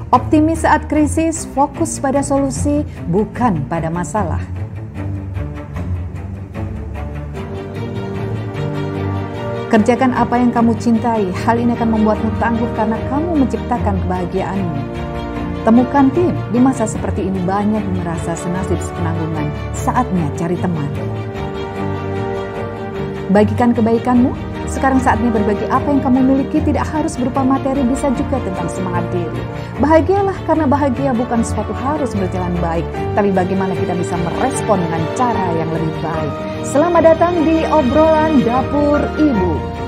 Optimis saat krisis, fokus pada solusi, bukan pada masalah. Kerjakan apa yang kamu cintai, hal ini akan membuatmu tangguh karena kamu menciptakan kebahagiaanmu. Temukan tim, di masa seperti ini banyak yang merasa senasib sepenanggungan, saatnya cari teman. Bagikan kebaikanmu, sekarang saatnya berbagi apa yang kamu miliki, tidak harus berupa materi, bisa juga tentang semangat diri. Bahagialah karena bahagia bukan suatu harus berjalan baik, tapi bagaimana kita bisa merespon dengan cara yang lebih baik. Selamat datang di obrolan Dapur Ibu.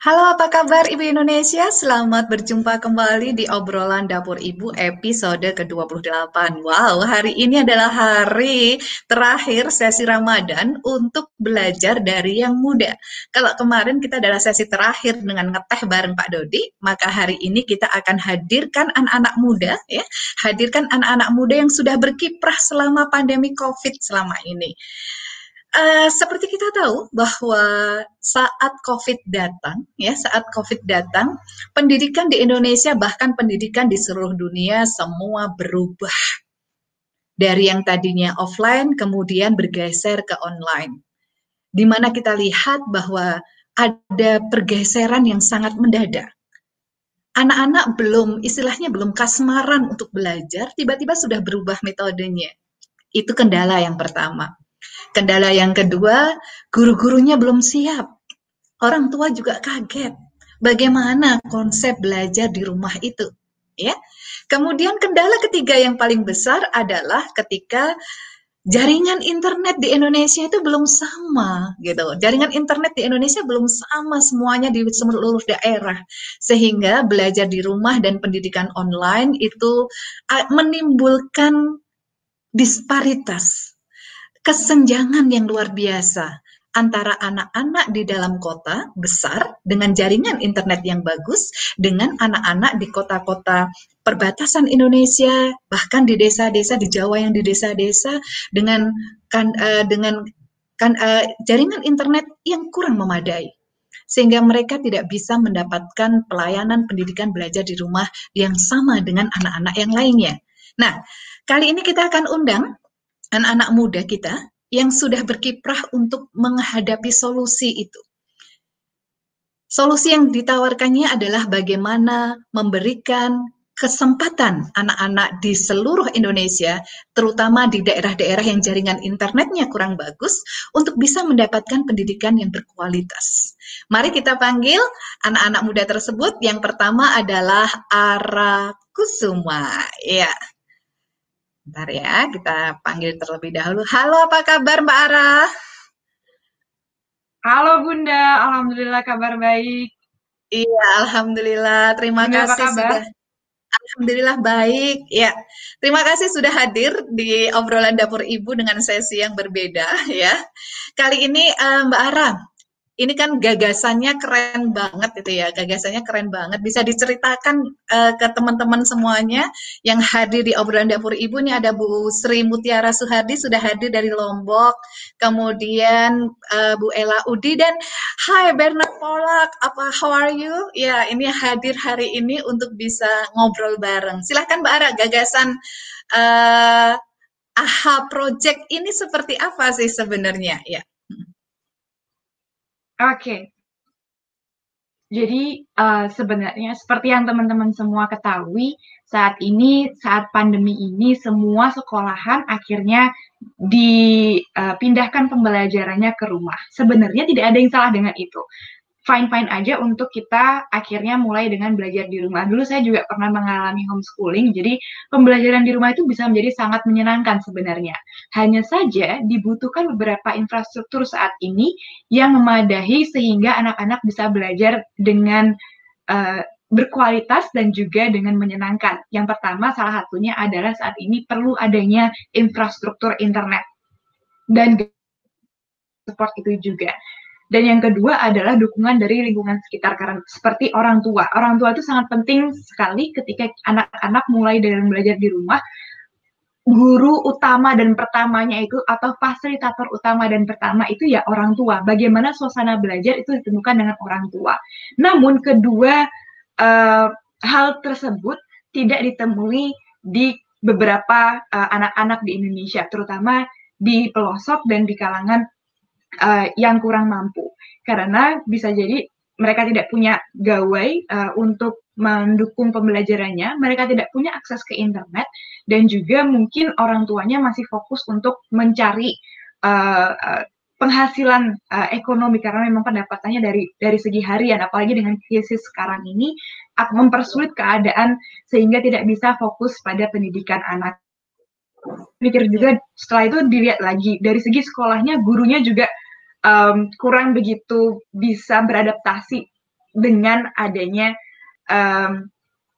Halo, apa kabar Ibu Indonesia? Selamat berjumpa kembali di obrolan Dapur Ibu episode ke-28. Wow, hari ini adalah hari terakhir sesi Ramadan untuk belajar dari yang muda. Kalau kemarin kita adalah sesi terakhir dengan ngeteh bareng Pak Dodi, maka hari ini kita akan hadirkan anak-anak muda, ya, hadirkan anak-anak muda yang sudah berkiprah selama pandemi COVID selama ini. Seperti kita tahu bahwa saat COVID datang, pendidikan di Indonesia bahkan pendidikan di seluruh dunia semua berubah dari yang tadinya offline kemudian bergeser ke online, di mana kita lihat bahwa ada pergeseran yang sangat mendadak. Anak-anak istilahnya belum kasmaran untuk belajar, tiba-tiba sudah berubah metodenya. Itu kendala yang pertama. Kendala yang kedua, guru-gurunya belum siap. Orang tua juga kaget. Bagaimana konsep belajar di rumah itu? Ya. Kemudian kendala ketiga yang paling besar adalah ketika jaringan internet di Indonesia itu belum sama, gitu. Jaringan internet di Indonesia belum sama semuanya di seluruh daerah, sehingga belajar di rumah dan pendidikan online itu menimbulkan disparitas, kesenjangan yang luar biasa antara anak-anak di dalam kota besar dengan jaringan internet yang bagus dengan anak-anak di kota-kota perbatasan Indonesia, bahkan di desa-desa di Jawa yang di desa-desa dengan jaringan internet yang kurang memadai, sehingga mereka tidak bisa mendapatkan pelayanan pendidikan belajar di rumah yang sama dengan anak-anak yang lainnya. Nah, kali ini kita akan undang anak-anak muda kita yang sudah berkiprah untuk menghadapi solusi itu. Solusi yang ditawarkannya adalah bagaimana memberikan kesempatan anak-anak di seluruh Indonesia, terutama di daerah-daerah yang jaringan internetnya kurang bagus, untuk bisa mendapatkan pendidikan yang berkualitas. Mari kita panggil anak-anak muda tersebut. Yang pertama adalah Ara Kusuma. Ya. Bentar ya, kita panggil terlebih dahulu. Halo, apa kabar Mbak Ara? Halo Bunda, alhamdulillah kabar baik. Iya, alhamdulillah. Terima Bunda apa kasih kabar? sudah. Alhamdulillah baik. Ya, terima kasih sudah hadir di obrolan Dapur Ibu dengan sesi yang berbeda ya. Kali ini Mbak Ara, ini kan gagasannya keren banget itu ya, gagasannya keren banget. Bisa diceritakan ke teman-teman semuanya yang hadir di obrolan Dapur Ibu. Ini ada Bu Sri Mutiara Suhardi sudah hadir dari Lombok, kemudian Bu Ella Udi, dan Hai Bernard Polak, how are you? Ya, ini hadir hari ini untuk bisa ngobrol bareng. Silahkan Mbak Ara, gagasan AHA Project ini seperti apa sih sebenarnya? Ya. Oke, jadi sebenarnya seperti yang teman-teman semua ketahui, saat pandemi ini semua sekolahan akhirnya dipindahkan pembelajarannya ke rumah. Sebenarnya tidak ada yang salah dengan itu. Fine-fine aja untuk kita akhirnya mulai dengan belajar di rumah. Dulu saya juga pernah mengalami homeschooling, jadi pembelajaran di rumah itu bisa menjadi sangat menyenangkan sebenarnya. Hanya saja dibutuhkan beberapa infrastruktur saat ini yang memadai sehingga anak-anak bisa belajar dengan berkualitas dan juga dengan menyenangkan. Yang pertama, salah satunya adalah saat ini perlu adanya infrastruktur internet dan support itu juga. Dan yang kedua adalah dukungan dari lingkungan sekitar, karena seperti orang tua. Orang tua itu sangat penting sekali ketika anak-anak mulai dari belajar di rumah. guru utama dan pertamanya itu atau fasilitator utama dan pertama itu ya orang tua. Bagaimana suasana belajar itu ditentukan dengan orang tua. Namun kedua hal tersebut tidak ditemui di beberapa anak-anak di Indonesia, terutama di pelosok dan di kalangan yang kurang mampu. Karena bisa jadi mereka tidak punya gawai untuk mendukung pembelajarannya, mereka tidak punya akses ke internet, dan juga mungkin orang tuanya masih fokus untuk mencari penghasilan ekonomi karena memang pendapatannya dari segi harian, apalagi dengan krisis sekarang ini mempersulit keadaan sehingga tidak bisa fokus pada pendidikan anak. Pikir juga setelah itu dilihat lagi dari segi sekolahnya, gurunya juga kurang begitu bisa beradaptasi dengan adanya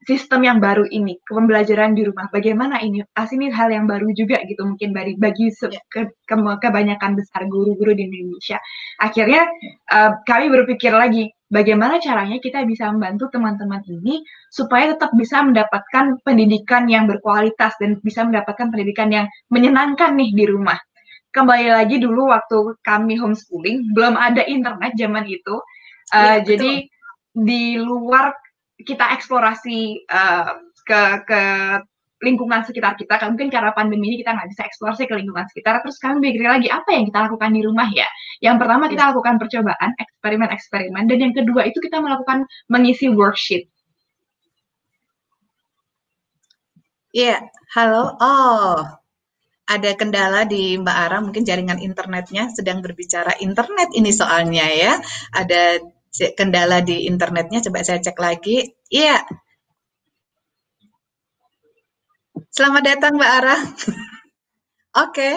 sistem yang baru ini, pembelajaran di rumah. Bagaimana ini? Ini hal yang baru juga gitu mungkin bagi kebanyakan besar guru-guru di Indonesia. Akhirnya kami berpikir lagi, bagaimana caranya kita bisa membantu teman-teman ini supaya tetap bisa mendapatkan pendidikan yang berkualitas dan bisa mendapatkan pendidikan yang menyenangkan nih di rumah. Kembali lagi dulu waktu kami homeschooling, belum ada internet zaman itu. Jadi di luar kita eksplorasi ke lingkungan sekitar kita, mungkin karena pandemi ini kita nggak bisa eksplorasi ke lingkungan sekitar, terus kami pikir lagi apa yang kita lakukan di rumah ya. Yang pertama kita lakukan percobaan, eksperimen-eksperimen, dan yang kedua itu kita melakukan mengisi worksheet. Iya, halo. Oh, ada kendala di Mbak Ara, mungkin jaringan internetnya sedang berbicara internet ini soalnya ya. Ada kendala di internetnya, coba saya cek lagi. Iya. Selamat datang Mbak Ara. Oke.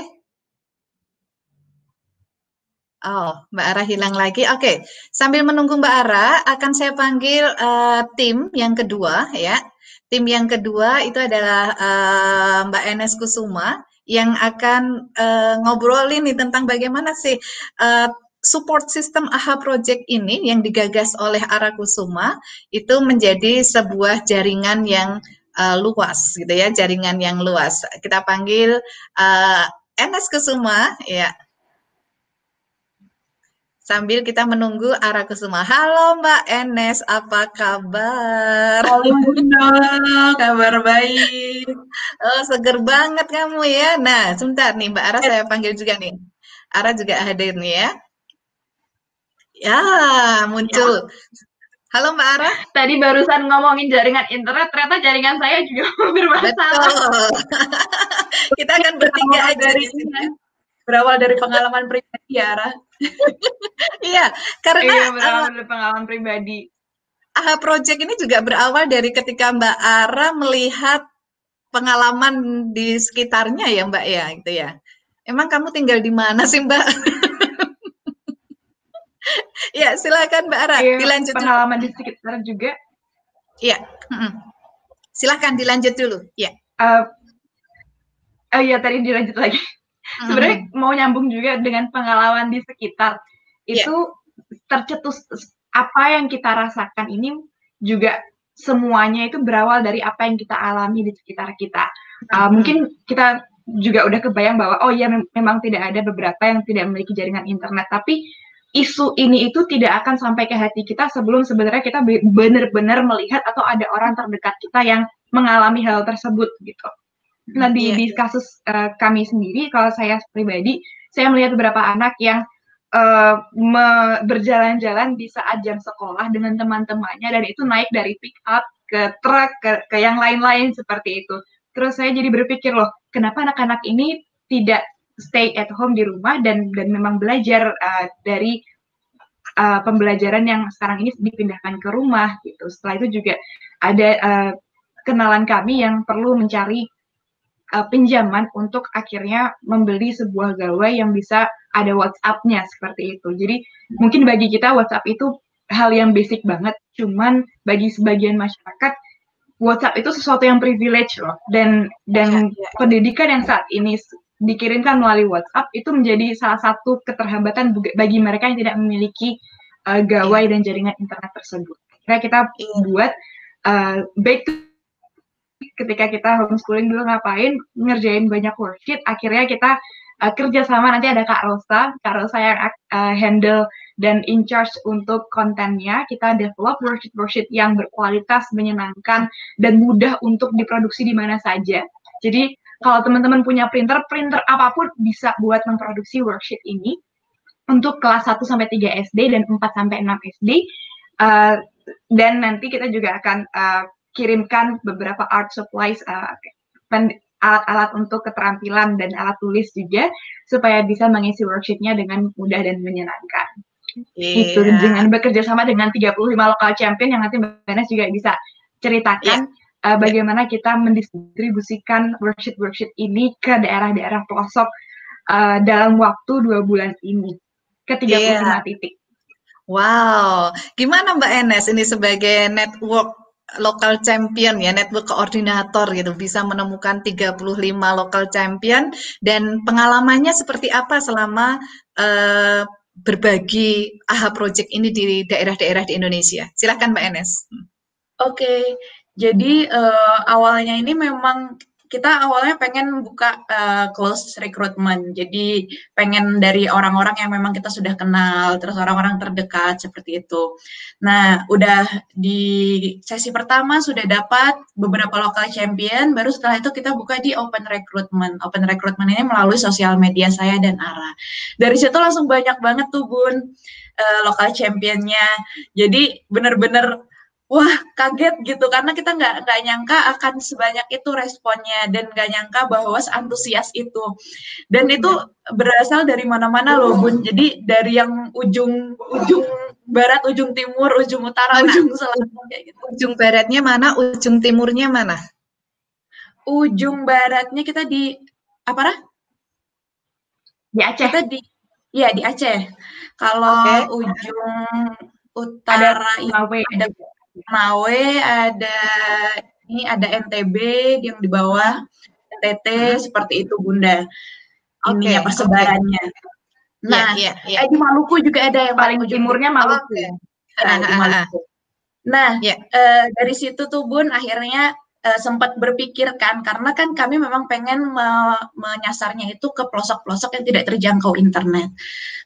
Oh, Mbak Ara hilang lagi. Oke, sambil menunggu Mbak Ara, akan saya panggil tim yang kedua ya. Tim yang kedua itu adalah Mbak Enes Kusuma yang akan ngobrolin nih tentang bagaimana sih support system AHA Project ini yang digagas oleh Ara Kusuma itu menjadi sebuah jaringan yang luas gitu ya, jaringan yang luas. Kita panggil Enes Kusuma ya. Sambil kita menunggu Ara Kusuma. Halo Mbak Enes, apa kabar? Halo Bunda, kabar baik. Oh, seger banget kamu ya. Nah, sebentar nih Mbak Ara saya panggil juga nih. Ara juga hadir nih ya. Ya, muncul. Halo Mbak Ara. Tadi barusan ngomongin jaringan internet, ternyata jaringan saya juga bermasalah. Betul. Kita akan bertiga aja di sini. Berawal dari pengalaman pribadi ya, Ara. Iya, karena berawal dari pengalaman pribadi. AHA Project ini juga berawal dari ketika Mbak Ara melihat pengalaman di sekitarnya ya Mbak ya, gitu ya. Emang kamu tinggal di mana sih Mbak? Ya, silakan Mbak Ara, dilanjut. Pengalaman di sekitar juga. Iya, silakan dilanjut dulu. Ya. Iya tadi dilanjut lagi. Sebenarnya mau nyambung juga dengan pengalaman di sekitar. Itu tercetus apa yang kita rasakan ini juga semuanya itu berawal dari apa yang kita alami di sekitar kita. Mungkin kita juga udah kebayang bahwa oh ya memang tidak ada beberapa yang tidak memiliki jaringan internet, tapi isu ini itu tidak akan sampai ke hati kita sebelum sebenarnya kita benar-benar melihat atau ada orang terdekat kita yang mengalami hal tersebut gitu. Nah di kasus kami sendiri, kalau saya pribadi, saya melihat beberapa anak yang berjalan-jalan di saat jam sekolah dengan teman-temannya, dan itu naik dari pick up ke truk ke yang lain-lain seperti itu. Terus saya jadi berpikir loh, kenapa anak-anak ini tidak stay at home di rumah dan memang belajar dari pembelajaran yang sekarang ini dipindahkan ke rumah gitu. Setelah itu juga ada kenalan kami yang perlu mencari pinjaman untuk akhirnya membeli sebuah gawai yang bisa ada WhatsApp-nya seperti itu. Jadi mungkin bagi kita WhatsApp itu hal yang basic banget, cuman bagi sebagian masyarakat WhatsApp itu sesuatu yang privilege loh, dan pendidikan yang saat ini dikirimkan melalui WhatsApp itu menjadi salah satu keterhambatan bagi mereka yang tidak memiliki gawai dan jaringan internet tersebut. Akhirnya kita buat back to ketika kita homeschooling dulu ngapain, ngerjain banyak worksheet, akhirnya kita kerja sama, nanti ada Kak Rosa yang handle dan in charge untuk kontennya. Kita develop worksheet yang berkualitas, menyenangkan, dan mudah untuk diproduksi di mana saja. Jadi kalau teman-teman punya printer apapun bisa buat memproduksi worksheet ini untuk kelas 1-3 SD dan 4-6 SD. Dan nanti kita juga akan kirimkan beberapa art supplies, alat-alat untuk keterampilan dan alat tulis juga, supaya bisa mengisi worksheet-nya dengan mudah dan menyenangkan. Itu dengan bekerja sama dengan 35 local champion yang nanti Mbak Ines juga bisa ceritakan bagaimana kita mendistribusikan worksheet ini ke daerah-daerah pelosok dalam waktu 2 bulan ini ke 35 titik. Wow, gimana Mbak Enes ini sebagai network local champion ya, network koordinator gitu, bisa menemukan 35 local champion, dan pengalamannya seperti apa selama berbagi AHA Project ini di daerah-daerah di Indonesia? Silakan Mbak Enes. Oke, jadi awalnya ini memang kita awalnya pengen buka close recruitment, jadi pengen dari orang-orang yang memang kita sudah kenal, terus orang-orang terdekat seperti itu. Nah, udah di sesi pertama sudah dapat beberapa local champion, baru setelah itu kita buka di open recruitment. Open recruitment ini melalui sosial media saya dan Ara. Dari situ langsung banyak banget tuh Bun, local championnya. Jadi bener-bener wah, kaget gitu, karena kita nggak nyangka akan sebanyak itu responnya, dan nggak nyangka bahwa antusias itu. Dan itu berasal dari mana-mana loh, Bun. Jadi dari yang ujung barat, ujung timur, ujung utara, ujung selatan kayak gitu. Ujung baratnya mana, ujung timurnya mana? Ujung baratnya kita di apa? Di Aceh. Kita di Aceh. Kalau ujung utara ada Mawe, ada NTB yang di bawah, NTT, seperti itu Bunda. Ininya persebarannya. Nah, di Maluku juga ada yang paling timurnya Maluku. Di Maluku. Nah, dari situ tuh Bun akhirnya sempat berpikirkan, karena kan kami memang pengen menyasarnya itu ke pelosok-pelosok yang tidak terjangkau internet.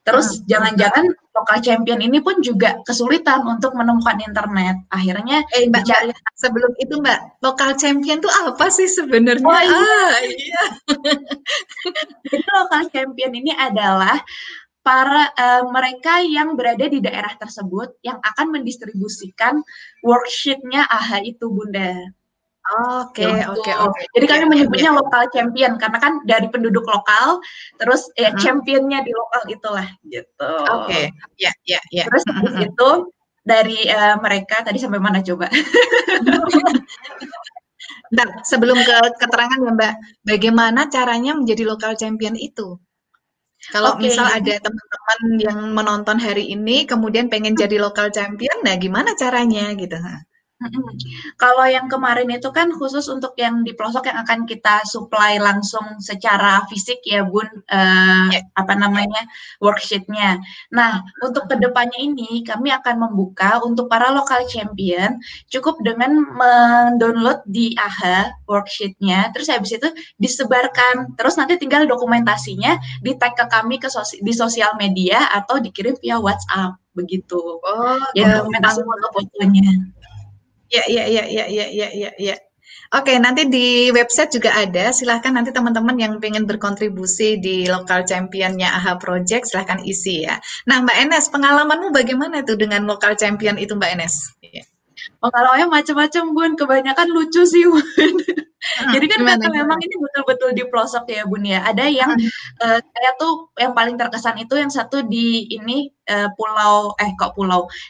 Terus jangan-jangan local champion ini pun juga kesulitan untuk menemukan internet. Akhirnya Mbak, sebelum itu Mbak, local champion itu apa sih sebenarnya? Oh, iya. Jadi local champion ini adalah para mereka yang berada di daerah tersebut yang akan mendistribusikan worksheet-nya AHA itu Bunda. Oke. Jadi kami menyebutnya lokal champion karena kan dari penduduk lokal, terus championnya di lokal itulah gitu. Oke. Ya. Terus itu dari mereka tadi sampai mana coba? Bentar, sebelum ke keterangan ya Mbak, bagaimana caranya menjadi lokal champion itu? Kalau misal ada teman-teman yang menonton hari ini kemudian pengen jadi lokal champion, nah gimana caranya gitu? Kalau yang kemarin itu kan khusus untuk yang di pelosok yang akan kita supply langsung secara fisik ya Bun, worksheet-nya. Nah, untuk kedepannya ini kami akan membuka untuk para lokal champion, cukup dengan mendownload di AHA worksheet-nya, terus habis itu disebarkan, terus nanti tinggal dokumentasinya di tag ke kami di sosial media atau dikirim via WhatsApp begitu. Ya dokumentasi foto-fotonya. Ya. Oke, nanti di website juga ada. Silahkan nanti teman-teman yang pengen berkontribusi di local championnya AHA Project, silahkan isi ya. Nah, Mbak Enes, pengalamanmu bagaimana tuh dengan local champion itu, Mbak Enes? Pengalamannya macam-macam, Bun. Kebanyakan lucu sih, Bun. Jadi kan karena memang ini betul-betul di pelosok ya Bun ya. Ada yang saya tuh yang paling terkesan itu yang satu di ini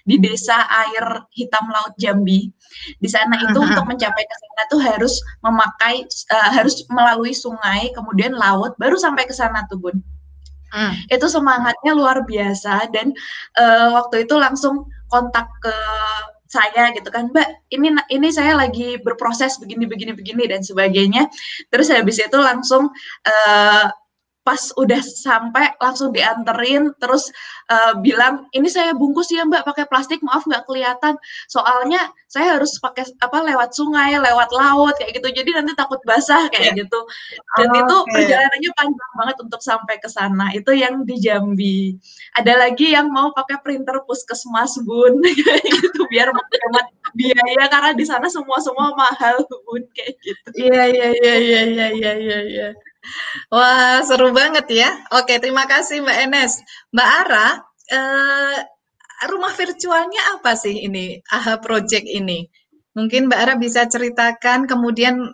di Desa Air Hitam Laut Jambi. Di sana itu untuk mencapai ke sana tuh harus melalui sungai, kemudian laut, baru sampai ke sana tuh Bun. Itu semangatnya luar biasa, dan waktu itu langsung kontak ke saya gitu kan, Mbak, ini saya lagi berproses begini dan sebagainya. Terus habis itu langsung pas udah sampai langsung dianterin, terus bilang, ini saya bungkus ya Mbak pakai plastik, maaf nggak kelihatan, soalnya saya harus pakai lewat sungai, lewat laut kayak gitu, jadi nanti takut basah kayak gitu. Dan itu perjalanannya panjang banget untuk sampai ke sana. Itu yang di Jambi. Ada lagi yang mau pakai printer puskesmas Bun, kayak gitu biar menghemat biaya karena di sana semua mahal Bun kayak gitu. Iya. Wah, seru banget ya. Oke, terima kasih Mbak Enes. Mbak Ara, rumah virtualnya apa sih ini, AHA Project ini? Mungkin Mbak Ara bisa ceritakan, kemudian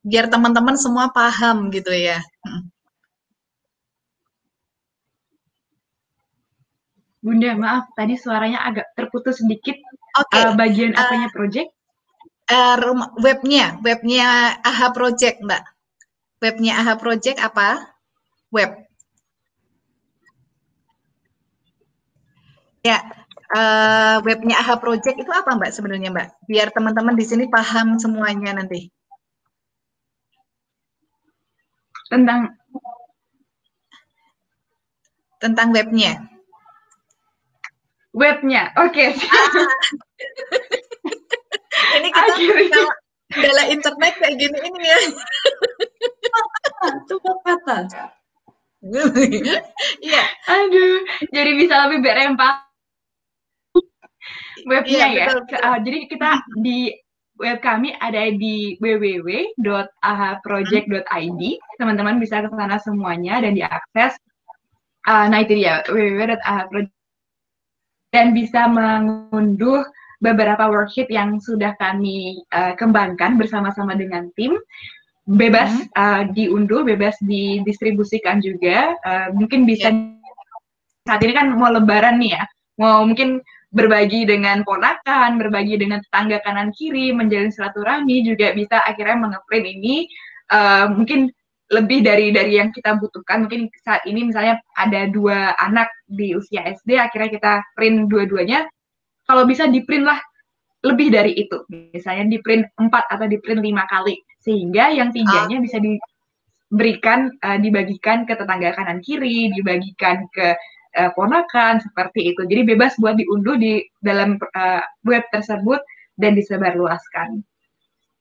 biar teman-teman semua paham gitu ya. Bunda, maaf, tadi suaranya agak terputus sedikit. Oke, Bagian apanya project? webnya AHA Project, Mbak. Webnya AHA Project apa? Web. Ya, webnya AHA Project itu apa Mbak sebenarnya Mbak? Biar teman-teman di sini paham semuanya nanti. Tentang webnya. Webnya, oke. Ini kita kendala internet kayak gini ini ya. Coba kata. Iya. Aduh, jadi bisa lebih berempat. Webnya ya. Jadi kita di web kami ada di www.ahaproject.id. Teman-teman bisa ke sana semuanya dan diakses. Nah itu dia www.ahaproject, dan bisa mengunduh beberapa worksheet yang sudah kami kembangkan bersama-sama dengan tim. Bebas diunduh, bebas didistribusikan juga. Mungkin bisa saat ini kan mau lebaran nih ya, mau mungkin berbagi dengan ponakan, berbagi dengan tetangga kanan kiri, menjalin silaturahmi, juga bisa akhirnya mengeprint ini. Mungkin lebih dari yang kita butuhkan. Mungkin saat ini misalnya ada 2 anak di usia SD, akhirnya kita print dua-duanya. Kalau bisa di print lah lebih dari itu, misalnya di print 4 atau di print 5 kali, sehingga yang 3-nya bisa diberikan, dibagikan ke tetangga kanan kiri, dibagikan ke ponakan, seperti itu. Jadi bebas buat diunduh di dalam web tersebut dan disebarluaskan.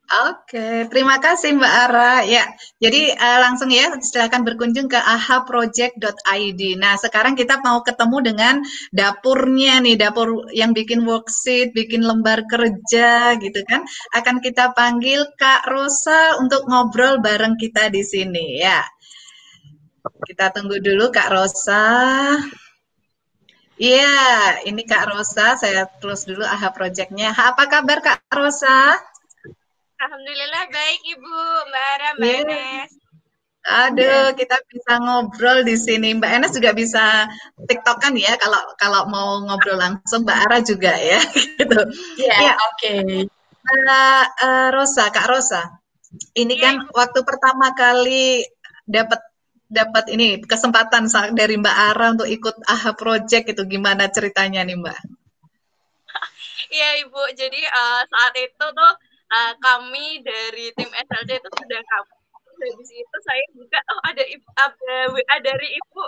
Oke, terima kasih Mbak Ara. Ya, jadi langsung ya, silakan berkunjung ke ahaproject.id. Nah, sekarang kita mau ketemu dengan dapurnya nih, dapur yang bikin worksheet, bikin lembar kerja gitu kan. Akan kita panggil Kak Rosa untuk ngobrol bareng kita di sini ya. Kita tunggu dulu Kak Rosa. Iya, ini Kak Rosa, saya close dulu AHA Project-nya. Apa kabar Kak Rosa? Alhamdulillah baik Ibu, Mbak Ara, Mbak Enes. Aduh, kita bisa ngobrol di sini. Mbak Enes juga bisa TikTok-kan ya, kalau mau ngobrol langsung. Mbak Ara juga ya, gitu. Ya, oke. Kak Rosa, ini kan waktu pertama kali dapat ini kesempatan dari Mbak Ara untuk ikut AHA Project, itu gimana ceritanya nih Mbak? Iya Ibu, jadi saat itu tuh kami dari tim SLC itu sudah kabur. Habis itu saya buka, ada WA dari Ibu.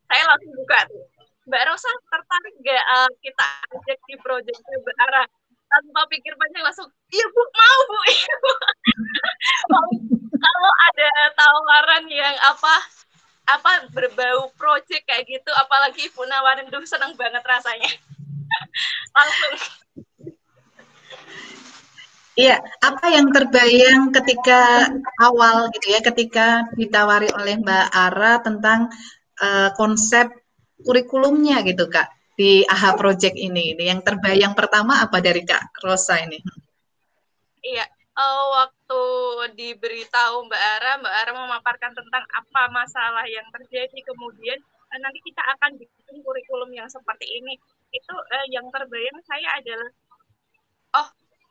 Saya langsung buka tuh. Mbak Rosa tertarik nggak kita ajak di project Mbak Ara? Tanpa pikir panjang langsung, iya Bu, mau Bu. Kalau ada tawaran yang apa berbau project kayak gitu, apalagi Ibu nawarin, tuh seneng banget rasanya. Langsung. Iya, apa yang terbayang ketika awal gitu ya, ketika ditawari oleh Mbak Ara tentang konsep kurikulumnya gitu Kak, di AHA Project ini yang terbayang pertama apa dari Kak Rosa ini? Iya, waktu diberitahu Mbak Ara memaparkan tentang apa masalah yang terjadi, kemudian nanti kita akan bikin kurikulum yang seperti ini. Itu yang terbayang saya adalah,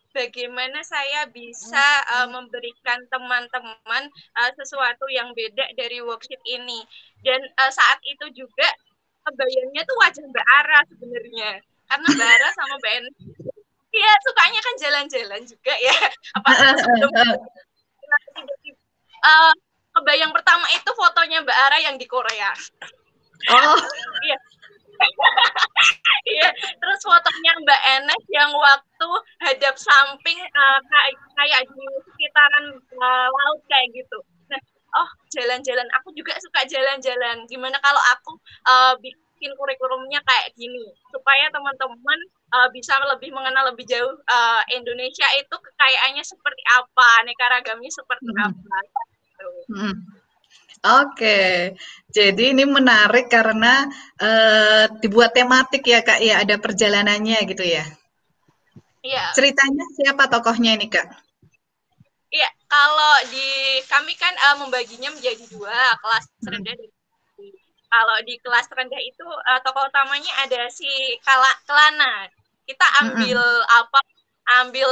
bagaimana saya bisa memberikan teman-teman sesuatu yang beda dari worksheet ini. Dan saat itu juga kebayangnya tuh wajah Mbak Ara sebenarnya. Karena Mbak Ara sama Mbak En, ya sukanya kan jalan-jalan juga ya. Apalagi sebelum kebayang pertama itu fotonya Mbak Ara yang di Korea. Oh, Iya. Iya, terus fotonya Mbak Enes yang waktu hadap samping kayak di sekitaran laut kayak gitu. Nah, oh jalan-jalan, aku juga suka jalan-jalan. Gimana kalau aku bikin kurikulumnya kayak gini, supaya teman-teman bisa lebih mengenal lebih jauh Indonesia itu kekayaannya seperti apa, aneka ragamnya seperti apa. Gitu. Oke, jadi ini menarik karena dibuat tematik ya Kak, ya ada perjalanannya gitu ya. Iya. Ceritanya siapa tokohnya ini Kak? Iya, kalau di kami kan membaginya menjadi 2 kelas rendah dan tinggi. Kalau di kelas rendah itu tokoh utamanya ada si Kelana. Kita ambil ambil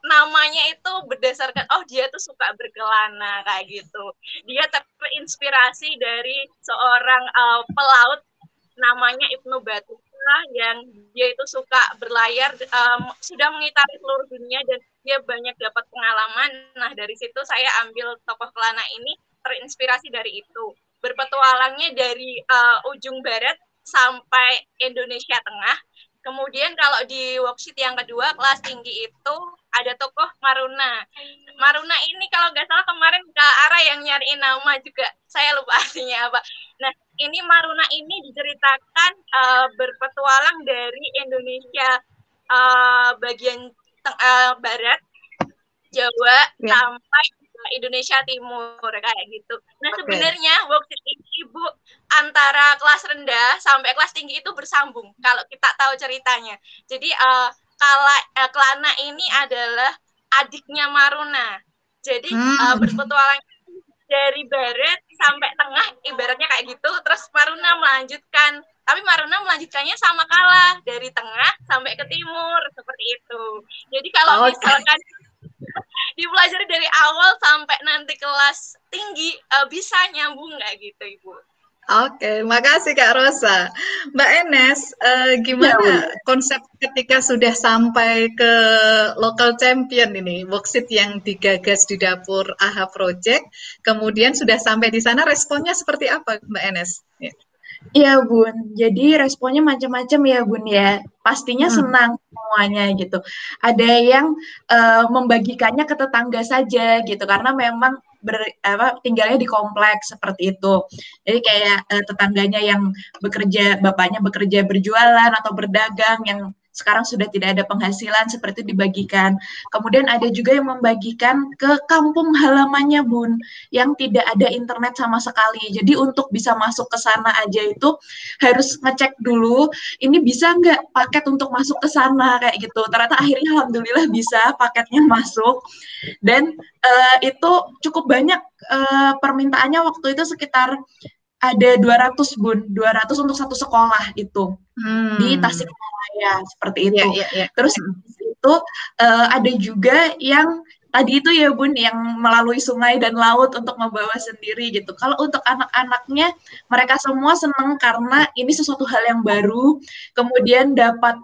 namanya itu berdasarkan dia tuh suka berkelana kayak gitu. Dia terinspirasi dari seorang pelaut namanya Ibnu Battuta yang dia itu suka berlayar, sudah mengitari seluruh dunia dan dia banyak dapat pengalaman. Nah dari situ saya ambil tokoh Kelana ini terinspirasi dari itu. Berpetualangnya dari ujung barat sampai Indonesia Tengah. Kemudian kalau di worksheet yang kedua kelas tinggi itu ada tokoh Maruna. Maruna ini kalau nggak salah kemarin Kak Ara yang nyariin nama juga, saya lupa artinya apa. Nah ini Maruna ini diceritakan berpetualang dari Indonesia bagian barat, Jawa sampai Indonesia Timur kayak gitu. Nah sebenarnya worksheet ini Ibu antara kelas rendah sampai kelas tinggi itu bersambung kalau kita tahu ceritanya. Jadi Kelana ini adalah adiknya Maruna. Jadi berpetualang dari barat sampai tengah ibaratnya kayak gitu. Terus Maruna melanjutkan, tapi Maruna melanjutkannya sama Kala dari tengah sampai ke timur seperti itu. Jadi kalau misalkan dipelajari dari awal sampai nanti kelas tinggi bisa nyambung nggak gitu Ibu? Oke, makasih Kak Rosa. Mbak Enes, gimana konsep ketika sudah sampai ke local champion ini, worksheet yang digagas di dapur AHA Project, kemudian sudah sampai di sana, responnya seperti apa Mbak Enes? Iya Bun, jadi responnya macam-macam ya Bun ya. Pastinya senang semuanya gitu. Ada yang membagikannya ke tetangga saja gitu, karena memang tinggalnya di kompleks seperti itu. Jadi kayak tetangganya yang bekerja, bapaknya bekerja berjualan atau berdagang yang sekarang sudah tidak ada penghasilan seperti itu dibagikan. Kemudian ada juga yang membagikan ke kampung halamannya Bun, yang tidak ada internet sama sekali. Jadi untuk bisa masuk ke sana aja itu harus ngecek dulu, ini bisa nggak paket untuk masuk ke sana kayak gitu. Ternyata akhirnya alhamdulillah bisa, paketnya masuk. Dan itu cukup banyak permintaannya waktu itu sekitar ada 200 Bun, 200 untuk satu sekolah itu di Tasikmalaya seperti itu. Terus itu ada juga yang tadi itu ya Bun, yang melalui sungai dan laut untuk membawa sendiri gitu. Kalau untuk anak-anaknya, mereka semua senang karena ini sesuatu hal yang baru, kemudian dapat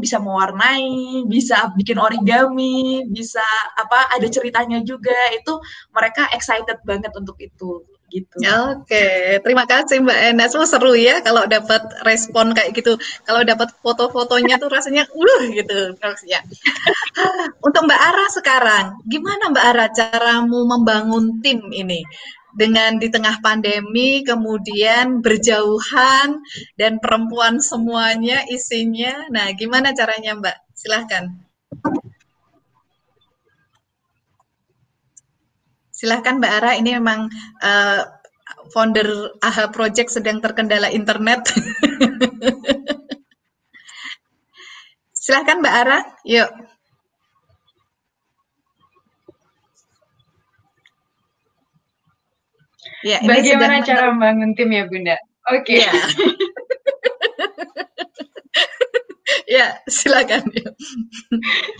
bisa mewarnai, bisa bikin origami, bisa ada ceritanya juga, itu mereka excited banget untuk itu. Gitu. Oke, terima kasih Mbak Enes. Seru ya kalau dapat respon kayak gitu. Kalau dapat foto-fotonya tuh rasanya gitu ya. Untuk Mbak Ara sekarang, gimana Mbak Ara caramu membangun tim ini? Dengan di tengah pandemi, kemudian berjauhan, dan perempuan semuanya isinya. Nah, gimana caranya Mbak? Silahkan. Silahkan Mbak Ara, ini memang founder AHA Project sedang terkendala internet. Silahkan Mbak Ara, yuk. Ya, bagaimana cara membangun tim ya Bunda? Oke. Ya. Ya, silakan.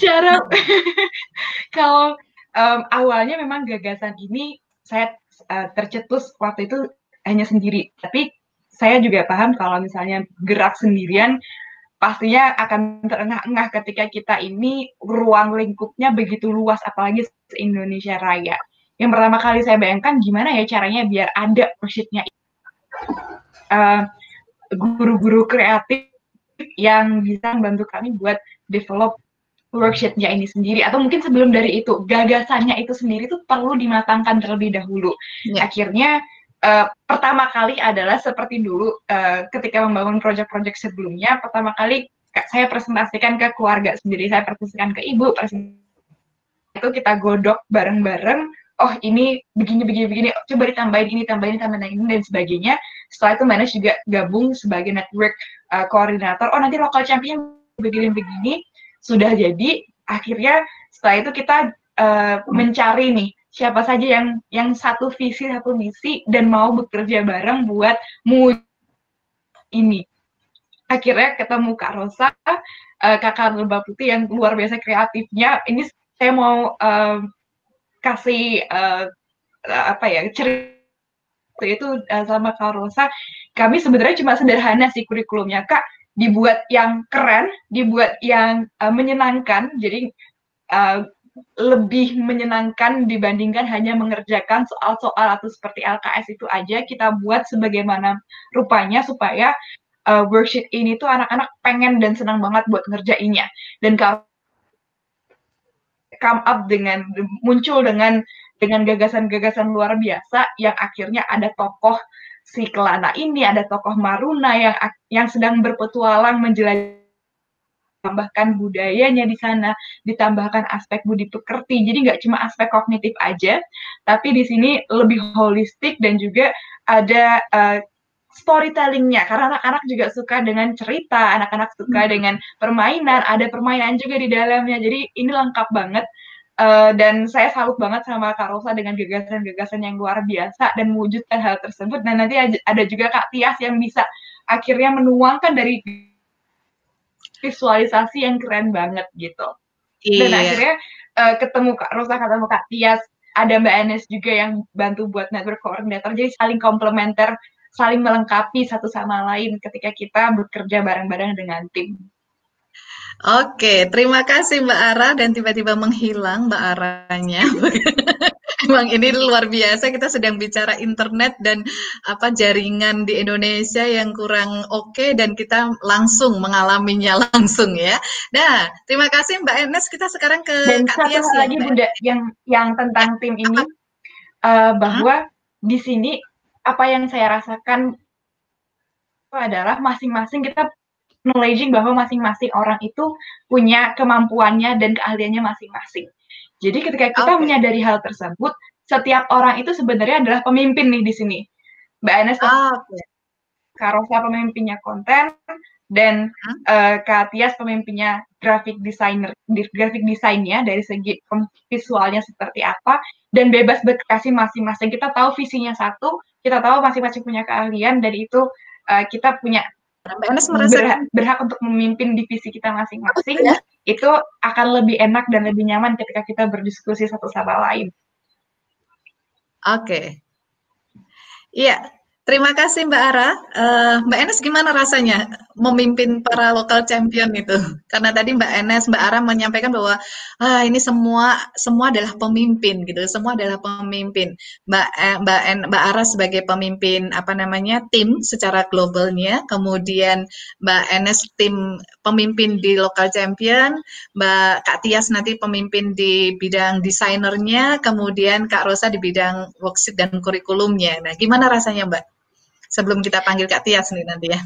Cara kalau awalnya memang gagasan ini saya tercetus waktu itu hanya sendiri, tapi saya juga paham kalau misalnya gerak sendirian pastinya akan terengah-engah ketika kita ini ruang lingkupnya begitu luas, apalagi se-Indonesia Raya. yang pertama kali saya bayangkan gimana ya caranya biar ada worksheet-nya. Guru-guru kreatif yang bisa membantu kami buat develop worksheet-nya ini sendiri, atau mungkin sebelum dari itu gagasannya itu sendiri tuh perlu dimatangkan terlebih dahulu. Akhirnya pertama kali adalah seperti dulu ketika membangun proyek-proyek sebelumnya, pertama kali saya presentasikan ke keluarga sendiri, saya presentasikan ke ibu, itu kita godok bareng-bareng, oh ini begini, coba ditambahin ini, tambahin ini, dan sebagainya. Setelah itu manage juga gabung sebagai network koordinator, oh nanti local champion begini, sudah jadi. Akhirnya setelah itu kita mencari nih, siapa saja yang satu visi, satu misi, dan mau bekerja bareng buat ini. Akhirnya ketemu Kak Rosa, Kakak Mbak Putih yang luar biasa kreatifnya. Ini saya mau kasih cerita itu sama Kak Rosa. Kami sebenarnya cuma sederhana sih kurikulumnya, Kak, dibuat yang keren, dibuat yang menyenangkan, jadi lebih menyenangkan dibandingkan hanya mengerjakan soal-soal atau seperti LKS itu aja. Kita buat sebagaimana rupanya supaya worksheet ini tuh anak-anak pengen dan senang banget buat ngerjainnya. Dan kalau muncul dengan gagasan-gagasan luar biasa yang akhirnya ada tokoh si Kelana ini, ada tokoh Maruna yang sedang berpetualang menjelajah, ditambahkan budayanya di sana, ditambahkan aspek budi pekerti. Jadi nggak cuma aspek kognitif aja, tapi di sini lebih holistik dan juga ada storytellingnya, karena anak-anak juga suka dengan cerita, anak-anak suka dengan permainan, ada permainan juga di dalamnya. Jadi ini lengkap banget. Dan saya salut banget sama Kak Rosa dengan gagasan-gagasan yang luar biasa dan mewujudkan hal tersebut. Dan nanti ada juga Kak Tias yang bisa akhirnya menuangkan dari visualisasi yang keren banget gitu. Dan akhirnya ketemu Kak Rosa, ketemu Kak Tias, ada Mbak Enes juga yang bantu buat network koordinator. Jadi saling komplementer, saling melengkapi satu sama lain ketika kita bekerja bareng-bareng dengan tim. Oke, terima kasih Mbak Ara, dan tiba-tiba menghilang Mbak Aranya. Emang ini luar biasa, kita sedang bicara internet dan jaringan di Indonesia yang kurang oke, dan kita langsung mengalaminya langsung ya. Nah, terima kasih Mbak Enes. Kita sekarang ke dan Kak Tias satu hal lagi Bunda yang tentang tim ini, bahwa di sini apa yang saya rasakan itu adalah masing-masing kita acknowledging bahwa masing-masing orang itu punya kemampuannya dan keahliannya masing-masing. Jadi ketika kita menyadari hal tersebut, setiap orang itu sebenarnya adalah pemimpin nih di sini. Mbak Enes, Kak Rosa pemimpinnya konten, dan Kak Tias pemimpinnya graphic desainnya dari segi visualnya seperti apa, dan bebas berkreasi masing-masing. Kita tahu visinya satu, kita tahu masing-masing punya keahlian, dan itu kita punya berhak untuk memimpin divisi kita masing-masing. Itu akan lebih enak dan lebih nyaman ketika kita berdiskusi satu sama lain. Oke. Iya, terima kasih Mbak Ara. Mbak Enes, gimana rasanya memimpin para local champion itu? Karena tadi Mbak Enes, Mbak Ara menyampaikan bahwa ini semua adalah pemimpin gitu, semua adalah pemimpin. Mbak Ara sebagai pemimpin tim secara globalnya, kemudian Mbak Enes tim pemimpin di local champion, Mbak Kak Tias nanti pemimpin di bidang desainernya, kemudian Kak Rosa di bidang worksheet dan kurikulumnya. Nah, gimana rasanya Mbak? Sebelum kita panggil Kak Tias nih nanti ya.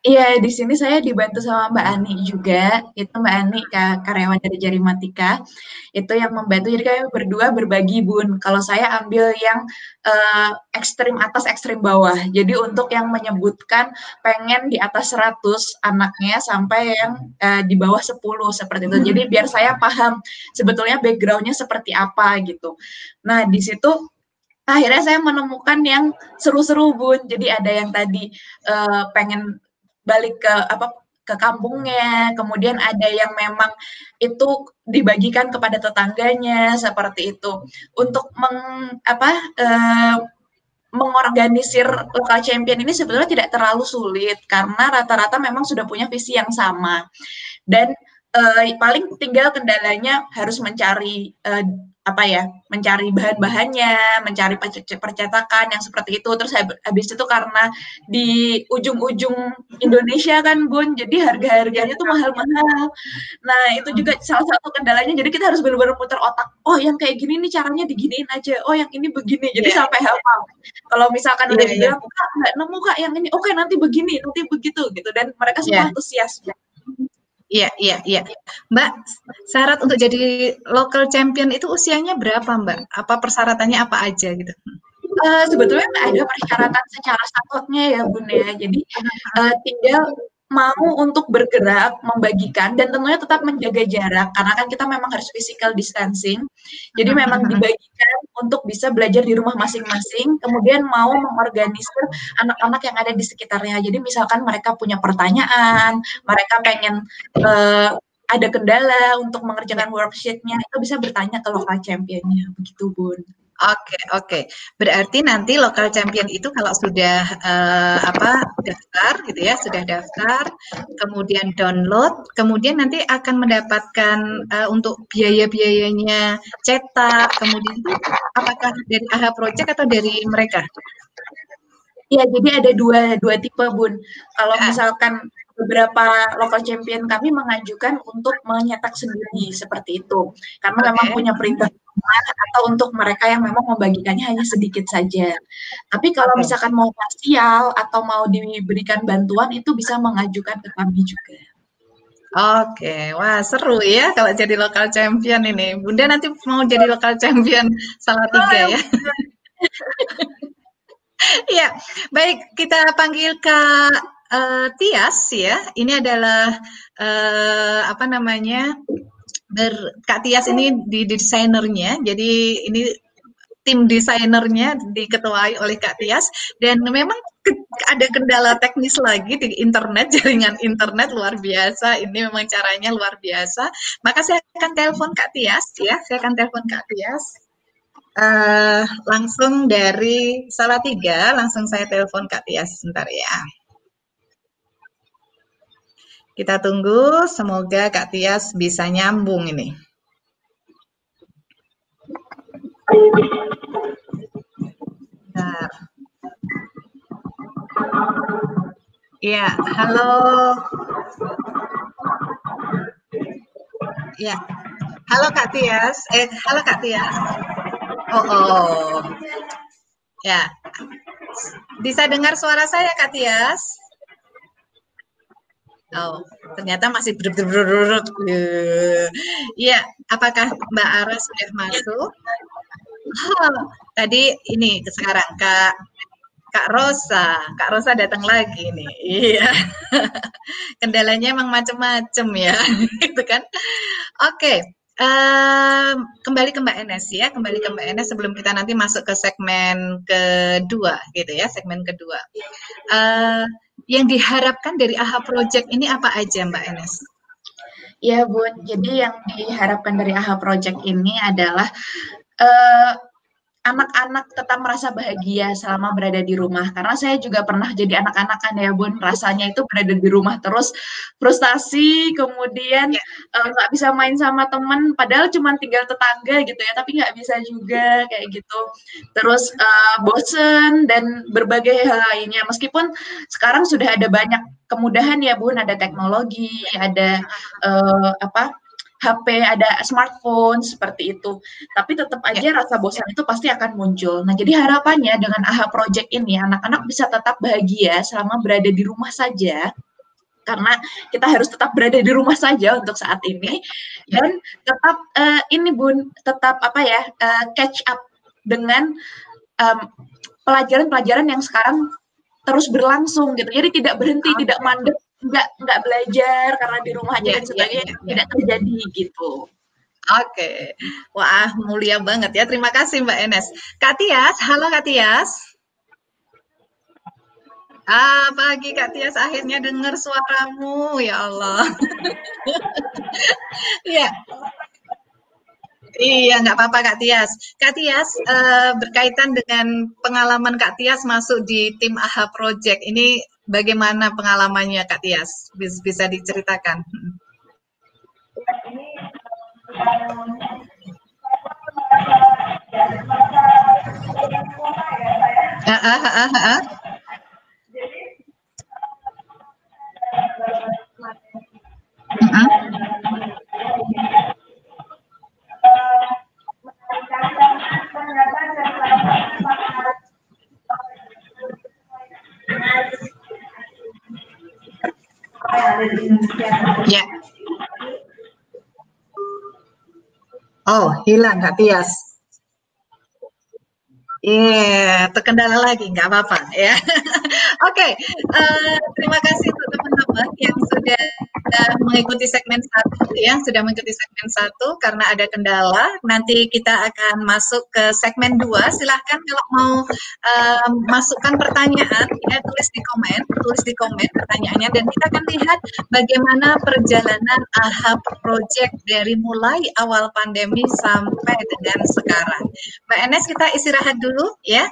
Iya, di sini saya dibantu sama Mbak Ani juga. Itu Mbak Ani, karyawan dari Jarimatika. Itu yang membantu. Jadi kami berdua berbagi, Bun. Kalau saya ambil yang ekstrim atas, ekstrim bawah. Jadi untuk yang menyebutkan pengen di atas 100 anaknya sampai yang di bawah 10 seperti itu. Jadi biar saya paham sebetulnya background-nya seperti apa gitu. Nah, di situ akhirnya saya menemukan yang seru-seru, Bun. Jadi ada yang tadi pengen balik ke kampungnya, kemudian ada yang memang itu dibagikan kepada tetangganya seperti itu. Untuk mengorganisir local champion ini sebetulnya tidak terlalu sulit karena rata-rata memang sudah punya visi yang sama, dan paling tinggal kendalanya harus mencari apa ya, mencari bahan-bahannya, mencari percetakan yang seperti itu. Terus habis itu karena di ujung-ujung Indonesia kan Bun, jadi harga-harganya tuh mahal-mahal. Nah itu juga salah satu kendalanya. Jadi kita harus benar-benar putar otak. Oh yang kayak gini nih caranya diginiin aja. Oh yang ini begini. Jadi sampai hafal. Kalau misalkan udah dibilang, Kak nggak nemu Kak yang ini. Oke nanti begini, nanti begitu gitu. Dan mereka semua antusias. Iya. Mbak, syarat untuk jadi local champion itu usianya berapa, Mbak? Apa persyaratannya apa aja gitu? Sebetulnya nggak ada persyaratan secara statutnya ya Bun ya. Jadi tinggal mau untuk bergerak, membagikan, dan tentunya tetap menjaga jarak. Karena kan kita memang harus physical distancing. Jadi memang dibagikan untuk bisa belajar di rumah masing-masing. Kemudian mau mengorganisir anak-anak yang ada di sekitarnya. Jadi misalkan mereka punya pertanyaan, mereka pengen ada kendala untuk mengerjakan worksheet-nya, itu bisa bertanya ke local champion-nya. Begitu Bun. Oke. Berarti nanti local champion itu kalau sudah daftar gitu ya, sudah daftar, kemudian download, kemudian nanti akan mendapatkan untuk biaya-biayanya cetak, kemudian itu apakah dari AHA Project atau dari mereka? Ya, jadi ada dua tipe Bun. Kalau misalkan beberapa local champion kami mengajukan untuk menyetak sendiri seperti itu, karena memang punya perintah atau untuk mereka yang memang membagikannya hanya sedikit saja. Tapi kalau misalkan mau parsial atau mau diberikan bantuan itu bisa mengajukan ke kami juga. Oke, wah seru ya kalau jadi local champion ini. Bunda nanti mau jadi local champion Salatiga ya. Ya, baik kita panggil Kak Tias ya. Ini adalah Kak Tias ini di desainernya. Jadi ini tim desainernya diketuai oleh Kak Tias dan memang ada kendala teknis lagi di internet, jaringan internet luar biasa. Ini memang caranya luar biasa. Maka saya akan telepon Kak Tias ya. Saya akan telepon Kak Tias. Langsung dari Salatiga, langsung saya telepon Kak Tias sebentar ya. Kita tunggu, semoga Kak Tias bisa nyambung ini. Bentar. Ya, halo. Ya, halo Kak Tias. Halo Kak Tias. Oh. Ya, bisa dengar suara saya Kak Tias? Oh, ternyata masih berut. Iya, apakah Mbak Ara sudah masuk? Oh, tadi ini sekarang Kak Rosa datang lagi nih. Iya. Kendalanya emang macam-macam ya, gitu kan? Oke. Kembali ke Mbak Enes ya, sebelum kita nanti masuk ke segmen kedua gitu ya, segmen kedua. Yang diharapkan dari AHA Project ini apa aja Mbak Enes? Ya Bun, jadi yang diharapkan dari AHA Project ini adalah anak-anak tetap merasa bahagia selama berada di rumah. Karena saya juga pernah jadi anak-anak kan ya Bun, rasanya itu berada di rumah terus frustasi, kemudian nggak bisa main sama teman, padahal cuma tinggal tetangga gitu ya, tapi nggak bisa juga kayak gitu. Terus bosen dan berbagai hal lainnya. Meskipun sekarang sudah ada banyak kemudahan ya Bun, ada teknologi, ada HP, ada smartphone, seperti itu. Tapi tetap aja rasa bosan itu pasti akan muncul. Nah, jadi harapannya dengan AHA Project ini, anak-anak bisa tetap bahagia selama berada di rumah saja, karena kita harus tetap berada di rumah saja untuk saat ini, dan tetap ini Bun, tetap catch up dengan pelajaran-pelajaran yang sekarang terus berlangsung gitu. Jadi tidak berhenti, tidak mandek, nggak belajar karena di rumah aja dan sebagainya, tidak terjadi gitu. Oke. Wah, mulia banget ya. Terima kasih Mbak Enes. Kak Tias, halo Kak Tias. Pagi Kak Tias, akhirnya dengar suaramu, ya Allah. Iya. Iya, nggak apa-apa Kak Tias. Kak Tias, berkaitan dengan pengalaman Kak Tias masuk di tim AHA Project, ini bagaimana pengalamannya Kak Tias? Bisa diceritakan? Ya. Oh, hilang Kak Tias. Iya, terkendala lagi, nggak apa-apa ya. Oke, terima kasih untuk teman-teman yang sudah mengikuti segmen 1 ya, sudah mengikuti segmen 1 karena ada kendala. Nanti kita akan masuk ke segmen 2. Silahkan kalau mau masukkan pertanyaan ya, tulis di komen pertanyaannya, dan kita akan lihat bagaimana perjalanan AHA Project dari mulai awal pandemi sampai dengan sekarang. Mbak Enes, kita istirahat dulu ya,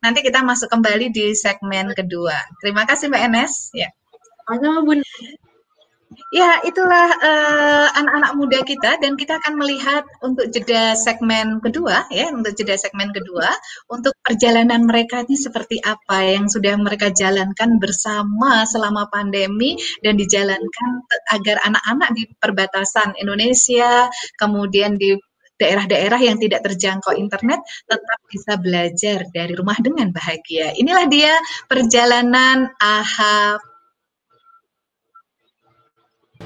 nanti kita masuk kembali di segmen kedua. Terima kasih Mbak Enes. Ya. Sama Bun. Ya, itulah anak-anak muda kita, dan kita akan melihat untuk jeda segmen kedua ya, untuk perjalanan mereka ini seperti apa yang sudah mereka jalankan bersama selama pandemi dan dijalankan agar anak-anak di perbatasan Indonesia, kemudian di daerah-daerah yang tidak terjangkau internet tetap bisa belajar dari rumah dengan bahagia. Inilah dia perjalanan AHA.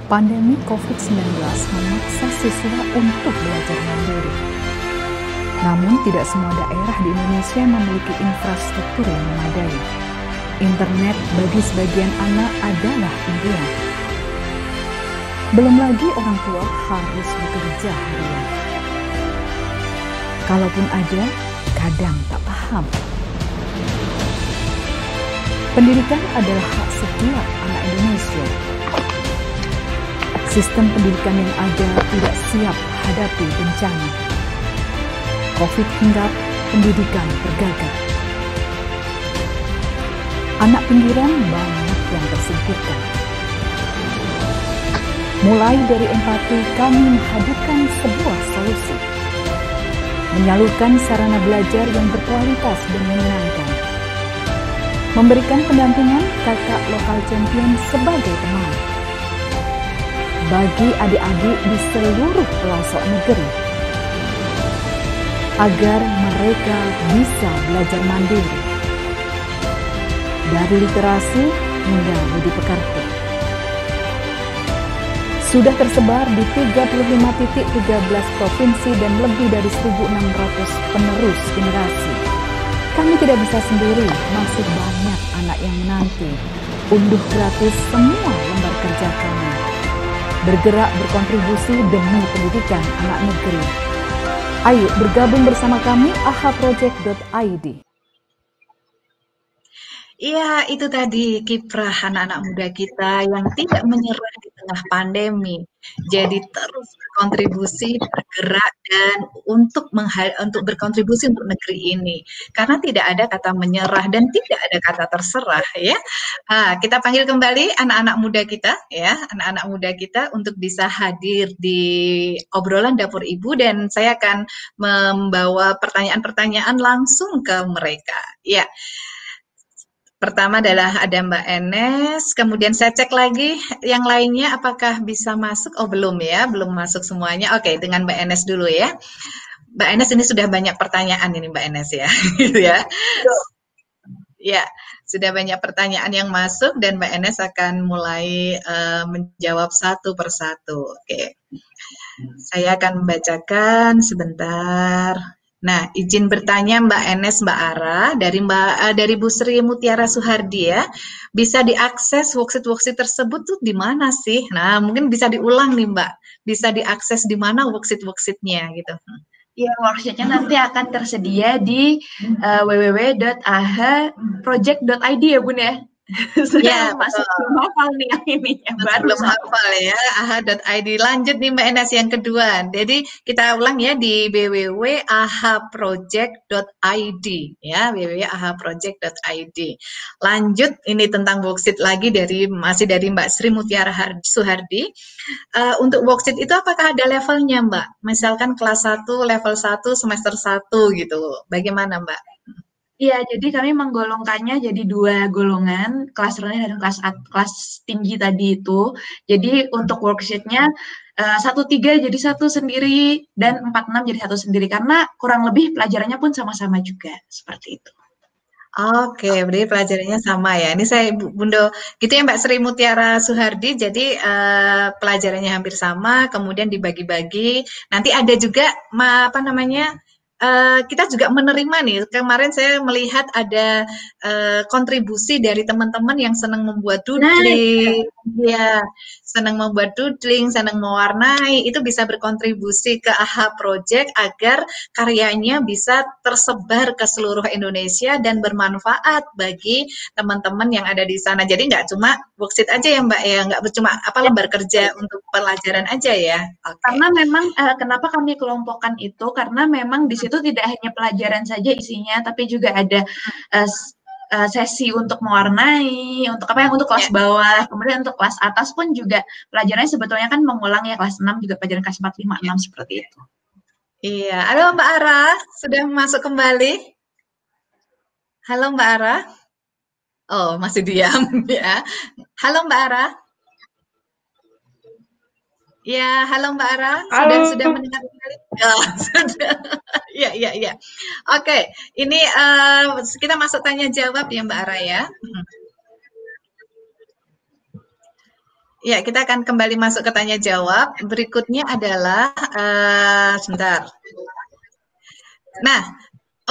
Pandemi COVID-19 memaksa siswa untuk belajar mandiri. Namun tidak semua daerah di Indonesia memiliki infrastruktur yang memadai. Internet bagi sebagian anak adalah impian. Belum lagi orang tua harus bekerja harian. Kalaupun ada, kadang tak paham. Pendidikan adalah hak setiap anak Indonesia. Sistem pendidikan yang ada tidak siap hadapi bencana. COVID hingga pendidikan tergagap. Anak pinggiran banyak yang tersingkirkan. Mulai dari empati, kami menghadirkan sebuah solusi. Menyalurkan sarana belajar yang berkualitas dan menyenangkan. Memberikan pendampingan kakak lokal champion sebagai teman. Bagi adik-adik di seluruh pelosok negeri, agar mereka bisa belajar mandiri, dari literasi hingga budi pekerti. Sudah tersebar di 35.13 provinsi dan lebih dari 1.600 penerus generasi. Kami tidak bisa sendiri, masih banyak anak yang menanti. Unduh gratis semua lembar kerja kami. Bergerak berkontribusi demi pendidikan anak negeri. Ayo bergabung bersama kami, ahaproject.id. Iya, itu tadi kiprah anak-anak muda kita yang tidak menyerah di tengah pandemi. Jadi terus berkontribusi, bergerak, dan untuk berkontribusi untuk negeri ini. Karena tidak ada kata menyerah dan tidak ada kata terserah ya. Kita panggil kembali anak-anak muda kita ya, anak-anak muda kita untuk bisa hadir di obrolan dapur ibu, dan saya akan membawa pertanyaan-pertanyaan langsung ke mereka. Ya. Pertama adalah ada Mbak Enes, kemudian saya cek lagi yang lainnya apakah bisa masuk. Oh belum ya, belum masuk semuanya. Oke, dengan Mbak Enes dulu ya. Mbak Enes, ini sudah banyak pertanyaan ini Mbak Enes ya, gitu ya. Ya, sudah banyak pertanyaan yang masuk dan Mbak Enes akan mulai menjawab satu persatu. Oke, saya akan membacakan sebentar. Nah, izin bertanya Mbak Enes, Mbak Ara, dari Bu Sri Mutiara Suhardi ya, bisa diakses worksheet tersebut tuh di mana sih? Nah, mungkin bisa diulang nih Mbak, bisa diakses di mana worksheet-nya gitu. Ya, worksheetnya nanti akan tersedia di www.ahaproject.id ya Bun ya. Saya Ya, masih betul. belum hafal nih yang ini, yang baru Belum soalnya. hafal ya, aha.id. Lanjut nih Mbak Enes yang kedua. Jadi kita ulang ya di www.ahaproject.id ya, www.ahaproject.id. Lanjut ini tentang worksheet lagi masih dari Mbak Sri Mutiara Suhardi. Untuk worksheet itu apakah ada levelnya Mbak? Misalkan kelas 1, level 1, semester 1 gitu. Bagaimana Mbak? Iya, jadi kami menggolongkannya jadi 2 golongan, kelas rendah dan kelas tinggi tadi itu. Jadi untuk worksheet-nya 1-3 jadi 1 sendiri dan 4-6 jadi 1 sendiri karena kurang lebih pelajarannya pun sama-sama juga seperti itu. Oke, berarti pelajarannya sama ya. Ini saya Bundo, gitu ya Mbak Sri Mutiara Suhardi. Jadi pelajarannya hampir sama, kemudian dibagi-bagi. Nanti ada juga apa namanya? Kita juga menerima nih. Kemarin saya melihat ada kontribusi dari teman-teman yang senang membuat doodling, ya, senang membuat doodling, senang mewarnai. Itu bisa berkontribusi ke AHA Project agar karyanya bisa tersebar ke seluruh Indonesia dan bermanfaat bagi teman-teman yang ada di sana. Jadi nggak cuma worksheet aja ya Mbak ya, nggak cuma lembar kerja untuk pelajaran aja ya. Oke. Karena memang kenapa kami kelompokkan itu karena memang di situ tidak hanya pelajaran saja isinya, tapi juga ada sesi untuk mewarnai, untuk untuk kelas bawah, kemudian untuk kelas atas pun juga pelajarannya sebetulnya kan mengulang ya, kelas 6 juga pelajaran kelas 4, 5, 6 seperti itu. Iya, halo Mbak Ara, sudah masuk kembali? Halo Mbak Ara? Oh, masih diam ya. Halo Mbak Ara? Ya, halo Mbak Ara, sudah mendengar kembali? Oh, sudah. Ya. Oke, ini kita masuk tanya jawab ya Mbak Ara ya. Ya, kita akan kembali masuk ke tanya jawab. Berikutnya adalah sebentar. Nah,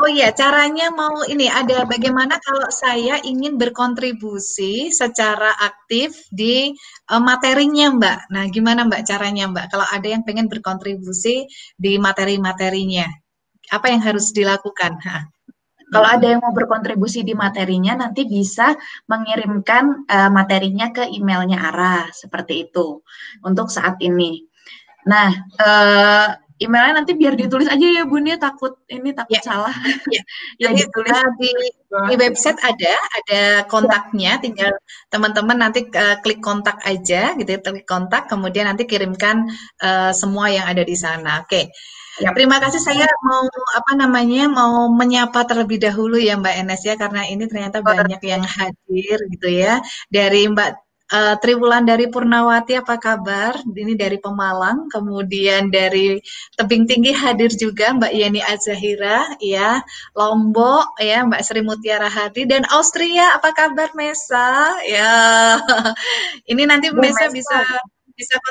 oh iya, caranya mau ini ada bagaimana kalau saya ingin berkontribusi secara aktif di materinya, Mbak. Nah, gimana Mbak caranya, Mbak? Kalau ada yang pengen berkontribusi di materi-materinya, apa yang harus dilakukan? Kalau ada yang mau berkontribusi di materinya, nanti bisa mengirimkan materinya ke emailnya Ara, seperti itu untuk saat ini. Nah, emailnya nanti biar ditulis aja ya Bun ya, takut salah. Ya ditulis di website ada kontaknya, tinggal teman-teman nanti klik kontak aja gitu ya, klik kontak, kemudian nanti kirimkan semua yang ada di sana. Oke. Ya, terima kasih. Saya mau menyapa terlebih dahulu ya Mbak Enes ya, karena ini ternyata banyak yang hadir gitu ya. Dari Mbak Triwulan dari Purnawati, apa kabar? Ini dari Pemalang, kemudian dari Tebing Tinggi hadir juga Mbak Yeni Azahira, ya, Lombok, ya, Mbak Sri Mutiara Hadi, dan Austria, apa kabar Mesa? Ya, ini nanti Mesa bisa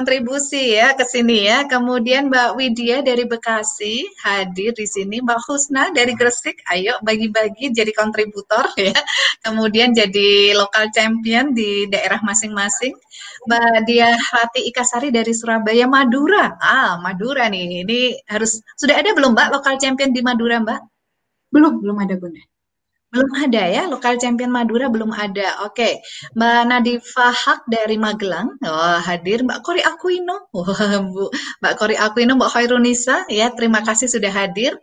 kontribusi ya ke sini ya. Kemudian Mbak Widya dari Bekasi hadir di sini. Mbak Husna dari Gresik, ayo bagi-bagi jadi kontributor ya. Kemudian jadi lokal champion di daerah masing-masing. Mbak Dia Rati Ikasari dari Surabaya, Madura. Madura nih. Ini sudah ada belum Mbak lokal champion di Madura, Mbak? Belum ada Bunda. Belum ada ya, lokal champion Madura belum ada. Oke, Mbak Nadifa Haq dari Magelang, hadir. Mbak Kori Aquino, Mbak Kori Aquino, Mbak Khairunisa, ya terima kasih sudah hadir.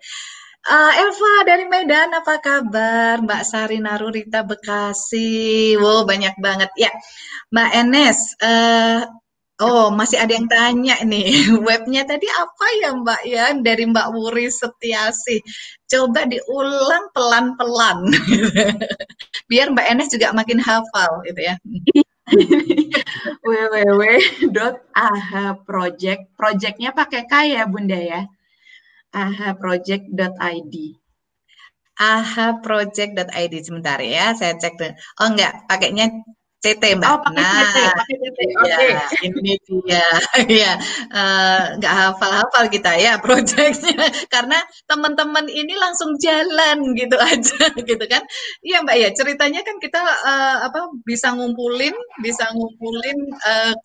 Elva dari Medan, apa kabar? Mbak Sari Narurita Bekasi, banyak banget ya. Mbak Enes, masih ada yang tanya nih, webnya tadi apa ya Mbak ya, dari Mbak Wuri Setiasi. Coba diulang pelan-pelan, biar Mbak Enes juga makin hafal gitu ya. www.ahaproject, projectnya pakai K ya Bunda ya, ahaproject.id. ahaproject.id, sebentar ya, saya cek dulu. Oh enggak, pakainya CT Mbak. Oh, pakai CT. Oke. Ini dia. Ya, nggak hafal-hafal kita ya proyeknya, karena teman-teman ini langsung jalan gitu aja, gitu kan? Iya Mbak ya. Ceritanya kan kita bisa ngumpulin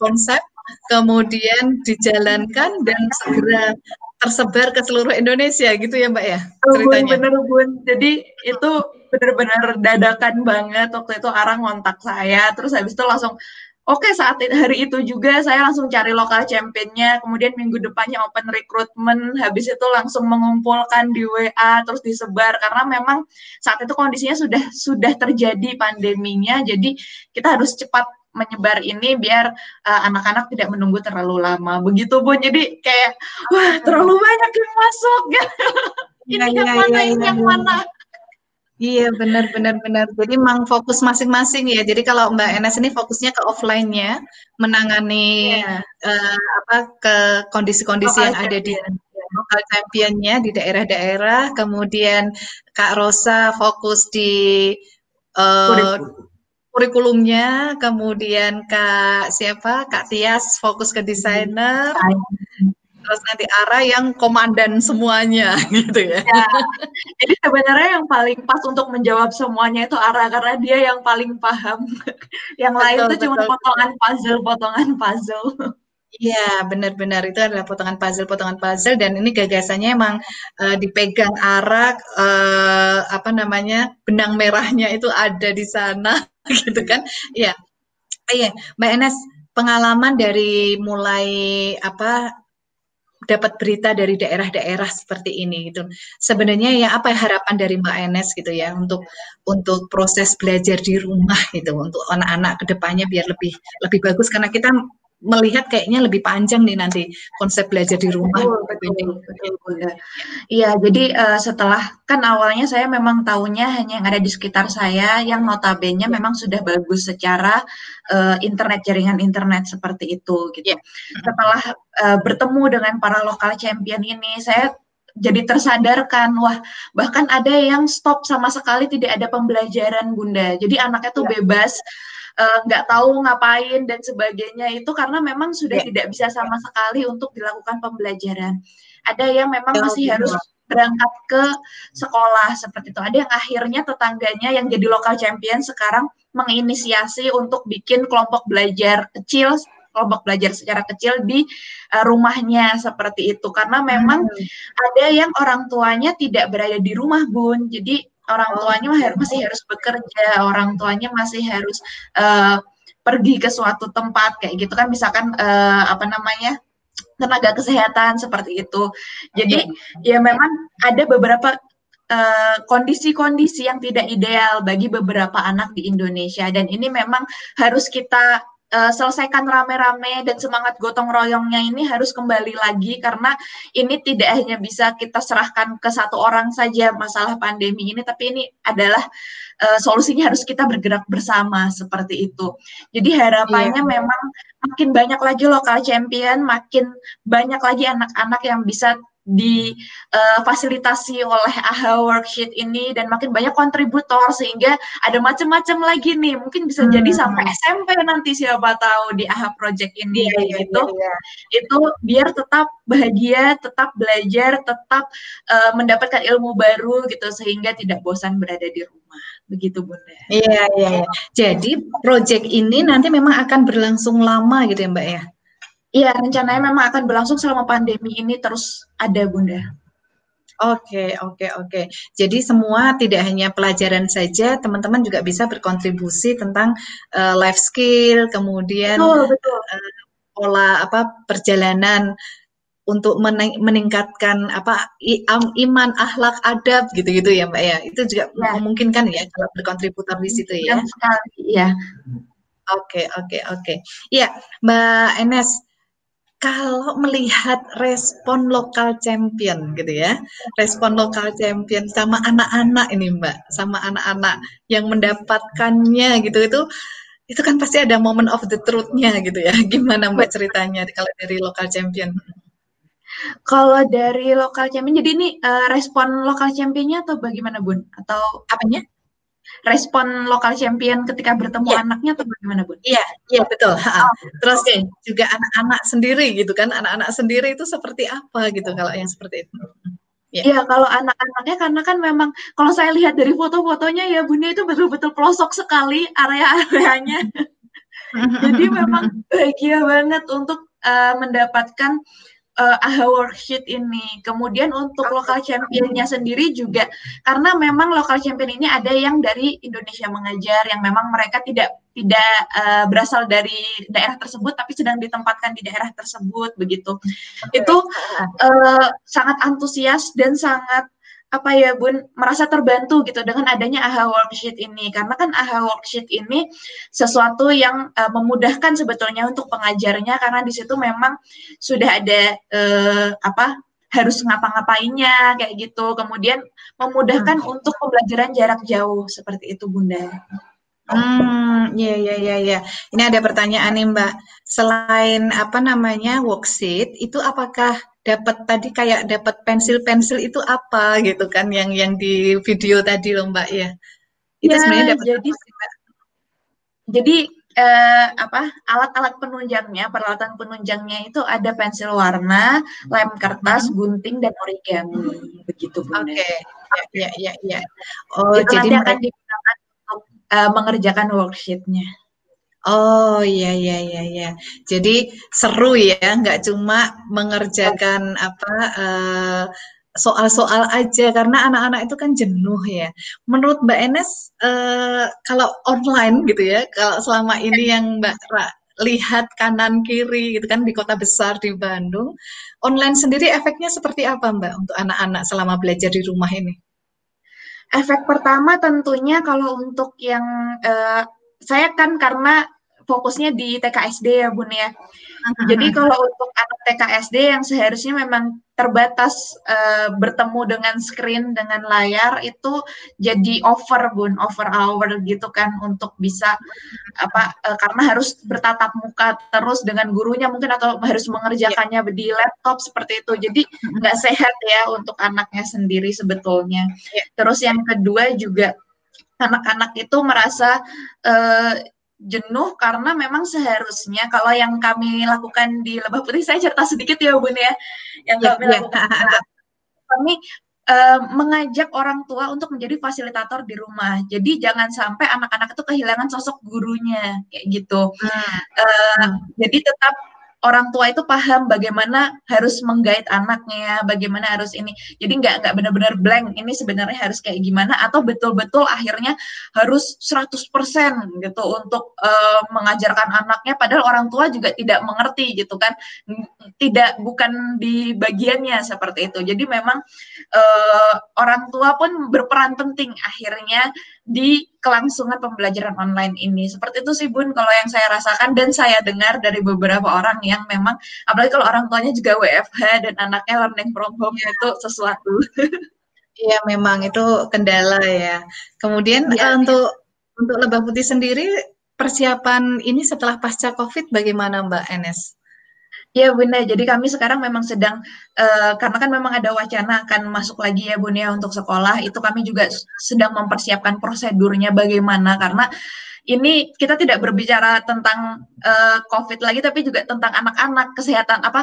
konsep, kemudian dijalankan dan segera tersebar ke seluruh Indonesia gitu ya Mbak ya Bun, ceritanya. bener Bun. Jadi itu bener-bener dadakan banget waktu itu Ara ngontak saya, terus habis itu langsung oke, hari itu juga saya langsung cari lokal championnya, kemudian minggu depannya open recruitment, habis itu langsung mengumpulkan di WA, terus disebar, karena memang saat itu kondisinya sudah terjadi pandeminya, jadi kita harus cepat menyebar ini biar anak-anak tidak menunggu terlalu lama. Begitu Bun, jadi kayak, wah terlalu banyak yang masuk, ini yang mana, ini yang mana. Iya benar. Jadi memang fokus masing-masing ya. Jadi kalau Mbak Enes ini fokusnya ke offline-nya, menangani ke kondisi-kondisi yang ada di lokal championnya di daerah-daerah. Kemudian Kak Rosa fokus di kurikulumnya. Kemudian Kak Tias fokus ke desainer. Terus nanti Ara yang komandan semuanya gitu ya. Jadi sebenarnya yang paling pas untuk menjawab semuanya itu Ara, karena dia yang paling paham. Yang lain tuh cuma potongan puzzle. Iya, benar-benar itu adalah potongan puzzle dan ini gagasannya emang dipegang Ara, benang merahnya itu ada di sana gitu kan. Iya. Iya, Mbak Enes, pengalaman dari mulai dapat berita dari daerah-daerah seperti ini gitu. Sebenarnya ya apa harapan dari Mbak Enes gitu ya untuk proses belajar di rumah gitu untuk anak-anak kedepannya biar lebih bagus karena kita melihat kayaknya lebih panjang nih nanti konsep belajar di rumah. Betul. Iya, jadi setelah kan awalnya saya memang tahunya hanya yang ada di sekitar saya yang notabene memang sudah bagus secara jaringan internet seperti itu gitu. Setelah bertemu dengan para lokal champion ini, saya jadi tersadarkan, wah bahkan ada yang stop sama sekali tidak ada pembelajaran Bunda. Jadi anaknya tuh bebas, nggak tahu ngapain dan sebagainya itu karena memang sudah tidak bisa sama sekali untuk dilakukan pembelajaran. Ada yang memang masih harus berangkat ke sekolah seperti itu. Ada yang akhirnya tetangganya yang jadi lokal champion sekarang menginisiasi untuk bikin kelompok belajar secara kecil di rumahnya seperti itu. Karena memang ada yang orang tuanya tidak berada di rumah Bun. Jadi orang tuanya masih harus bekerja, orang tuanya masih harus pergi ke suatu tempat kayak gitu kan, misalkan tenaga kesehatan seperti itu. Jadi ya memang ada beberapa kondisi-kondisi yang tidak ideal bagi beberapa anak di Indonesia dan ini memang harus kita selesaikan rame-rame dan semangat gotong royongnya ini harus kembali lagi karena ini tidak hanya bisa kita serahkan ke satu orang saja masalah pandemi ini, tapi ini adalah solusinya harus kita bergerak bersama seperti itu. Jadi harapannya memang makin banyak lagi lokal champion, makin banyak lagi anak-anak yang bisa difasilitasi oleh AHA Worksheet ini dan makin banyak kontributor sehingga ada macam-macam lagi nih, mungkin bisa jadi sampai SMP nanti siapa tahu di AHA Project ini itu biar tetap bahagia, tetap belajar, tetap mendapatkan ilmu baru gitu sehingga tidak bosan berada di rumah. Begitu Bunda. Iya. Jadi project ini nanti memang akan berlangsung lama gitu ya Mbak ya? Iya, rencananya memang akan berlangsung selama pandemi ini terus ada Bunda. Oke. Jadi semua tidak hanya pelajaran saja, teman-teman juga bisa berkontribusi tentang life skill, kemudian pola perjalanan untuk meningkatkan iman, akhlak, adab gitu-gitu ya Mbak ya. Itu juga memungkinkan ya kalau berkontributor di situ ya. Iya. Oke. Iya, Mbak Enes. Kalau melihat respon lokal champion gitu ya, respon lokal champion sama anak-anak ini Mbak, sama anak-anak yang mendapatkannya gitu itu kan pasti ada moment of the truth-nya gitu ya. Gimana Mbak ceritanya kalau dari lokal champion? Kalau dari lokal champion, jadi ini respon lokal championnya atau bagaimana Bun? Atau apanya? Respon lokal champion ketika bertemu anaknya atau bagaimana Bun? Iya betul. Terus juga anak-anak sendiri gitu kan, anak-anak sendiri itu seperti apa gitu kalau yang seperti itu? Iya, kalau anak-anaknya karena kan memang kalau saya lihat dari foto-fotonya ya Bunda itu betul-betul pelosok sekali area-areanya. Jadi memang bahagia banget untuk mendapatkan AHA Worksheet ini. Kemudian untuk lokal championnya sendiri juga, karena memang lokal champion ini ada yang dari Indonesia Mengajar, yang memang mereka tidak berasal dari daerah tersebut, tapi sedang ditempatkan di daerah tersebut, begitu. Itu sangat antusias dan sangat apa ya Bun, merasa terbantu gitu dengan adanya AHA Worksheet ini, karena kan AHA Worksheet ini sesuatu yang memudahkan sebetulnya untuk pengajarnya, karena di situ memang sudah ada harus ngapa-ngapainnya kayak gitu, kemudian memudahkan untuk pembelajaran jarak jauh seperti itu Bunda. Ya. Ini ada pertanyaan nih Mbak. Selain worksheet, itu apakah dapat pensil-pensil itu apa gitu kan yang di video tadi loh Mbak ya? Itu sebenarnya dapat jadi alat-alat penunjangnya, peralatan penunjangnya itu ada pensil warna, lem kertas, gunting dan origami, begitu Bunda. Oke. Ya. Oh, itu jadi nanti akan digunakan untuk mengerjakan worksheet-nya. Oh iya. Jadi seru ya, nggak cuma mengerjakan soal-soal aja, karena anak-anak itu kan jenuh ya. Menurut Mbak Enes, kalau online gitu ya, kalau selama ini yang Mbak lihat kanan kiri gitu kan di kota besar di Bandung, online sendiri efeknya seperti apa Mbak untuk anak-anak selama belajar di rumah ini? Efek pertama tentunya kalau untuk yang saya kan karena fokusnya di TK SD ya Bun ya. Jadi kalau untuk anak TK SD yang seharusnya memang terbatas bertemu dengan screen, dengan layar, itu jadi over hour gitu kan, untuk bisa karena harus bertatap muka terus dengan gurunya mungkin, atau harus mengerjakannya di laptop seperti itu. Jadi nggak sehat ya untuk anaknya sendiri sebetulnya. Terus yang kedua juga anak-anak itu merasa jenuh, karena memang seharusnya kalau yang kami lakukan di Lebah Putih, saya cerita sedikit ya Bun ya, yang kami lakukan kami mengajak orang tua untuk menjadi fasilitator di rumah. Jadi jangan sampai anak-anak itu kehilangan sosok gurunya kayak gitu. Jadi tetap orang tua itu paham bagaimana harus menggait anaknya, bagaimana harus ini. Jadi nggak benar-benar blank, ini sebenarnya harus kayak gimana, atau betul-betul akhirnya harus 100% gitu untuk mengajarkan anaknya, padahal orang tua juga tidak mengerti gitu kan. Bukan di bagiannya seperti itu. Jadi memang orang tua pun berperan penting akhirnya di kelangsungan pembelajaran online ini. Seperti itu sih Bun, kalau yang saya rasakan dan saya dengar dari beberapa orang yang memang, apalagi kalau orang tuanya juga WFH dan anaknya learning from home, itu sesuatu. Iya, memang itu kendala ya. Kemudian untuk Lebah Putih sendiri, persiapan ini setelah pasca COVID bagaimana Mbak Enes? Ya Bunda, jadi kami sekarang memang sedang, karena kan memang ada wacana akan masuk lagi ya Bun ya untuk sekolah, itu kami juga sedang mempersiapkan prosedurnya bagaimana, karena ini kita tidak berbicara tentang COVID lagi, tapi juga tentang anak-anak,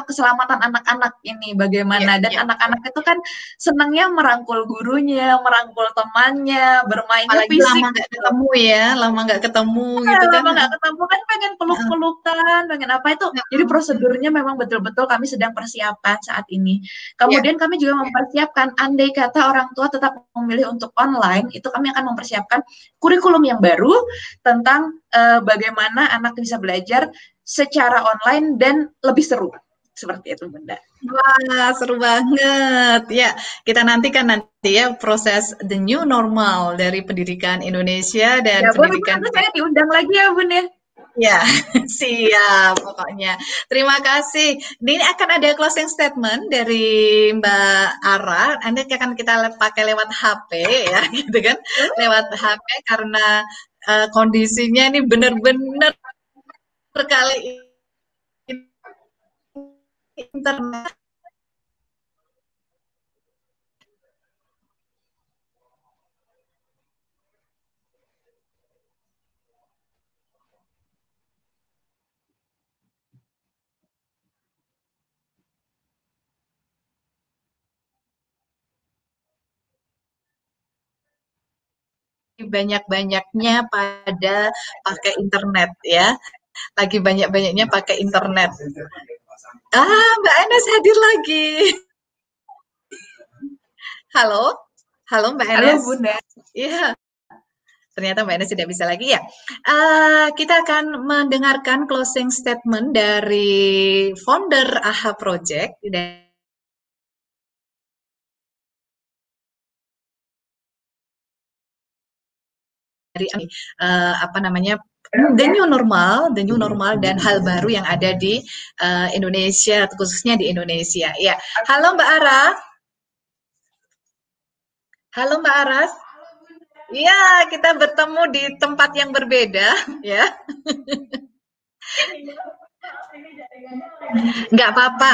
keselamatan anak-anak ini bagaimana. Dan anak-anak itu kan senangnya merangkul gurunya, merangkul temannya, bermainnya apalagi fisik. lama nggak ketemu ya, lama nggak ketemu gitu kan. Lama nggak ketemu kan, pengen peluk-pelukan, pengen apa itu. Jadi prosedurnya memang betul-betul kami sedang persiapkan saat ini. Kemudian kami juga mempersiapkan, andai kata orang tua tetap memilih untuk online, itu kami akan mempersiapkan kurikulum yang baru tentang bagaimana anak bisa belajar secara online dan lebih seru. Seperti itu Bunda. Wah, seru banget. Ya, kita nantikan nanti ya proses the new normal dari pendidikan Indonesia dan pendidikan. Saya diundang lagi ya Bun ya. Ya, siap pokoknya. Terima kasih. Ini akan ada closing statement dari Mbak Ara. Nanti akan kita pakai lewat HP ya, gitu kan? Lewat HP karena kondisinya ini benar-benar kali internet. Banyak-banyaknya pada pakai internet ya. Lagi banyak-banyaknya pakai internet. Mbak Enes hadir lagi. Halo, halo Mbak Halo Enes. Bunda. Iya, ternyata Mbak Enes tidak bisa lagi ya. Kita akan mendengarkan closing statement dari founder AHA Project dari apa namanya, the new normal dan hal baru yang ada di Indonesia, khususnya di Indonesia. Ya, halo Mbak Ara. Halo Mbak Aras. Iya, kita bertemu di tempat yang berbeda, ya. Nggak apa-apa.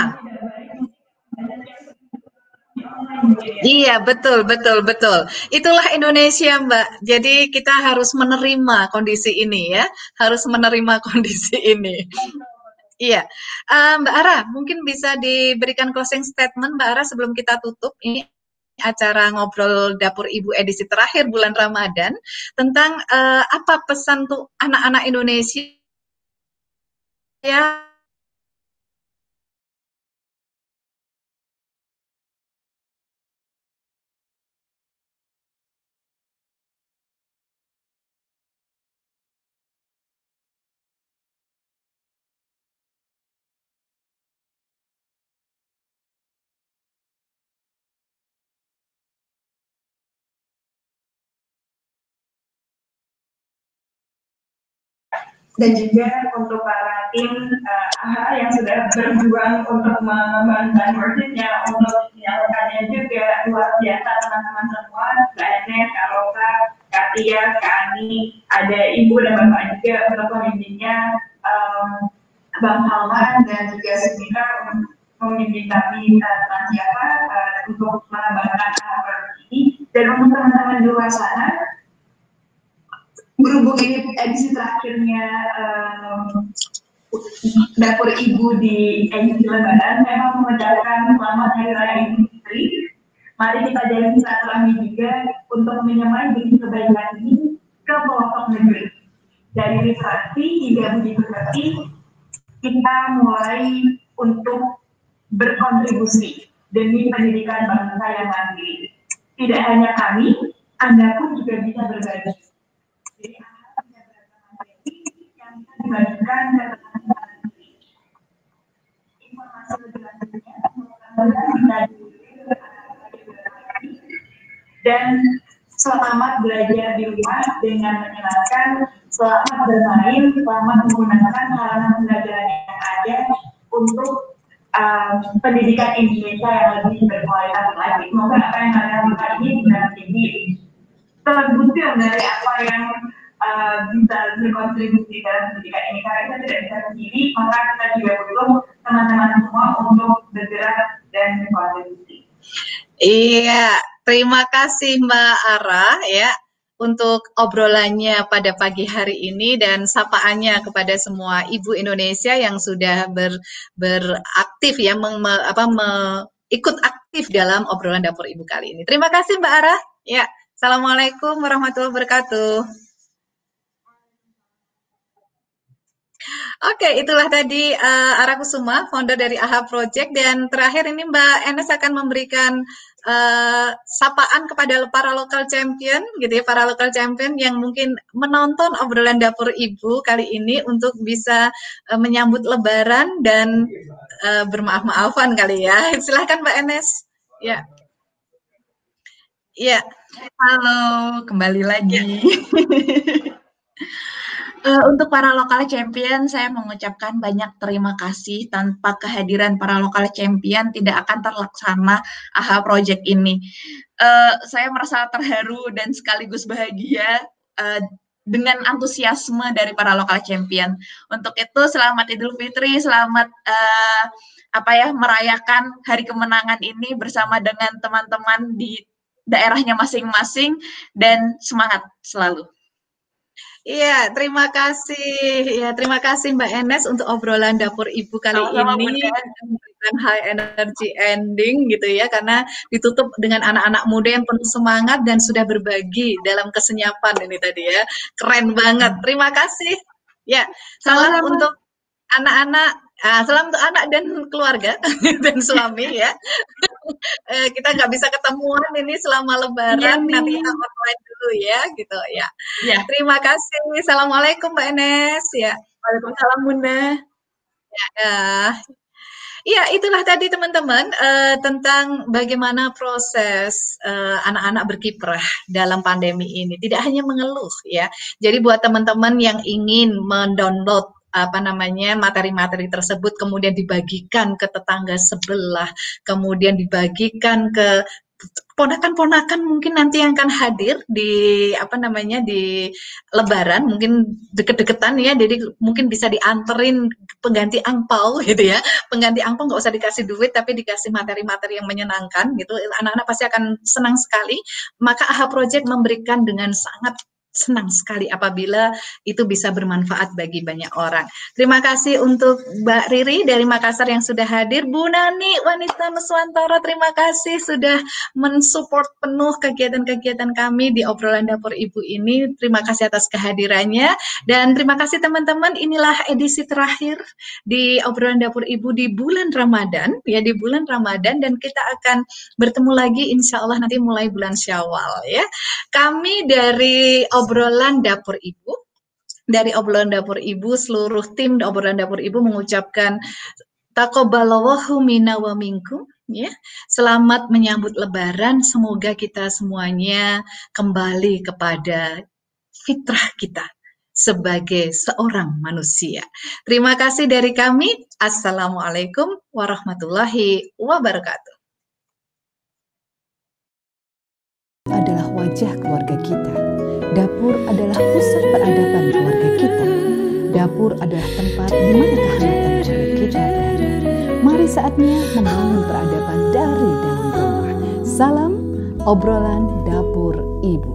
Iya, betul, betul, betul. Itulah Indonesia, Mbak. Jadi kita harus menerima kondisi ini ya, harus menerima kondisi ini. Iya, Mbak Ara, mungkin bisa diberikan closing statement, Mbak Ara, sebelum kita tutup. Ini acara ngobrol dapur ibu edisi terakhir bulan Ramadan tentang apa pesan tuh anak-anak Indonesia ya. Dan juga untuk para tim AHA yang sudah berjuang untuk mengembangkan workshopnya, untuk menyalurkannya juga luar biasa teman-teman semua, Mbak Enes, Kak Rosa, Kak Tia, Kak Ani, ada Ibu dan Bapak juga untuk pemimpinnya, Bang Salman dan juga Sumitra memimpin kami tentang siapa untuk mengembangkan AHA ini. Dan untuk teman-teman di luar sana, berhubung ini edisi terakhirnya dapur ibu di edisi Lebaran, memang mengucapkan selamat Hari Raya Idul Fitri. Mari kita jalin silaturahmi juga untuk menyemai bisnis kebaikan ini ke pelosok negeri. Dari literasi hingga budi pekerti, kita mulai untuk berkontribusi demi pendidikan bangsa yang mandiri. Tidak hanya kami, Anda pun juga bisa berbagi. Jadi yang bisa dibagikan ke teman-teman sendiri. Informasi lebih lanjutnya dan selamat belajar di rumah dengan menyenangkan, selamat bermain, selamat menggunakan sarana pembelajaran yang ada untuk pendidikan Indonesia yang lebih berkualitas lagi. Semoga apa yang ada hari ini bisa menjadi terbutir dari apa yang bisa berkontribusi dalam pendidikan ini. Karena kita tidak bisa sendiri, maka kita juga butuh teman-teman semua untuk bergerak dan berkontribusi. Iya, terima kasih Mbak Ara ya untuk obrolannya pada pagi hari ini dan sapaannya kepada semua ibu Indonesia yang sudah beraktif ya, ikut aktif dalam obrolan dapur ibu kali ini. Terima kasih Mbak Ara. Ya, Assalamualaikum warahmatullahi wabarakatuh. Oke, itulah tadi Ara Kusuma, founder dari AHA Project, dan terakhir ini Mbak Enes akan memberikan sapaan kepada para local champion, gitu ya, para local champion yang mungkin menonton obrolan dapur ibu kali ini untuk bisa menyambut Lebaran dan bermaaf-maafan kali ya. Silahkan Mbak Enes. Ya. Ya, halo, kembali lagi. Untuk para lokal champion, saya mengucapkan banyak terima kasih. Tanpa kehadiran para lokal champion, tidak akan terlaksana AHA Project ini. Saya merasa terharu dan sekaligus bahagia dengan antusiasme dari para lokal champion. Untuk itu, selamat Idul Fitri, selamat merayakan hari kemenangan ini bersama dengan teman-teman di daerahnya masing-masing, dan semangat selalu. Iya, terima kasih. Ya, terima kasih Mbak Enes untuk obrolan dapur ibu kali ini. Memberikan high energy ending gitu ya, karena ditutup dengan anak-anak muda yang penuh semangat dan sudah berbagi dalam kesenyapan ini tadi ya. Keren banget. Terima kasih. Ya, salam untuk anak-anak Salam untuk anak dan keluarga dan suami ya. Kita nggak bisa ketemuan ini selama Lebaran, nanti kita online dulu ya, gitu ya. Ya. Terima kasih. Assalamualaikum Mbak Enes ya. Waalaikumsalam Bunda. Ya, itulah tadi teman-teman tentang bagaimana proses anak-anak berkiprah dalam pandemi ini. Tidak hanya mengeluh ya. Jadi buat teman-teman yang ingin mendownload materi-materi tersebut kemudian dibagikan ke tetangga sebelah, kemudian dibagikan ke ponakan-ponakan mungkin nanti yang akan hadir di di Lebaran, mungkin deket-deketan ya, jadi mungkin bisa dianterin pengganti angpau gitu ya. Pengganti angpau nggak usah dikasih duit tapi dikasih materi-materi yang menyenangkan gitu. Anak-anak pasti akan senang sekali. Maka AHA Project memberikan dengan sangat senang sekali apabila itu bisa bermanfaat bagi banyak orang. Terima kasih untuk Mbak Riri dari Makassar yang sudah hadir. Bu Nani Wanita Nuswantara, terima kasih sudah mensupport penuh kegiatan-kegiatan kami di obrolan dapur ibu ini. Terima kasih atas kehadirannya dan terima kasih teman-teman. Inilah edisi terakhir di obrolan dapur ibu di bulan Ramadan ya, di bulan Ramadan, dan kita akan bertemu lagi insya Allah nanti mulai bulan Syawal ya. Kami dari obrolan dapur ibu, seluruh tim obrolan dapur ibu mengucapkan taqabbalallahu minna wa minkum ya. Selamat menyambut Lebaran, semoga kita semuanya kembali kepada fitrah kita sebagai seorang manusia. Terima kasih dari kami. Assalamualaikum warahmatullahi wabarakatuh. Adalah wajah keluarga kita. Dapur adalah pusat peradaban keluarga kita. Dapur adalah tempat di mana kehangatan keluarga kita berada. Mari saatnya membangun peradaban dari dalam rumah. Salam obrolan dapur ibu.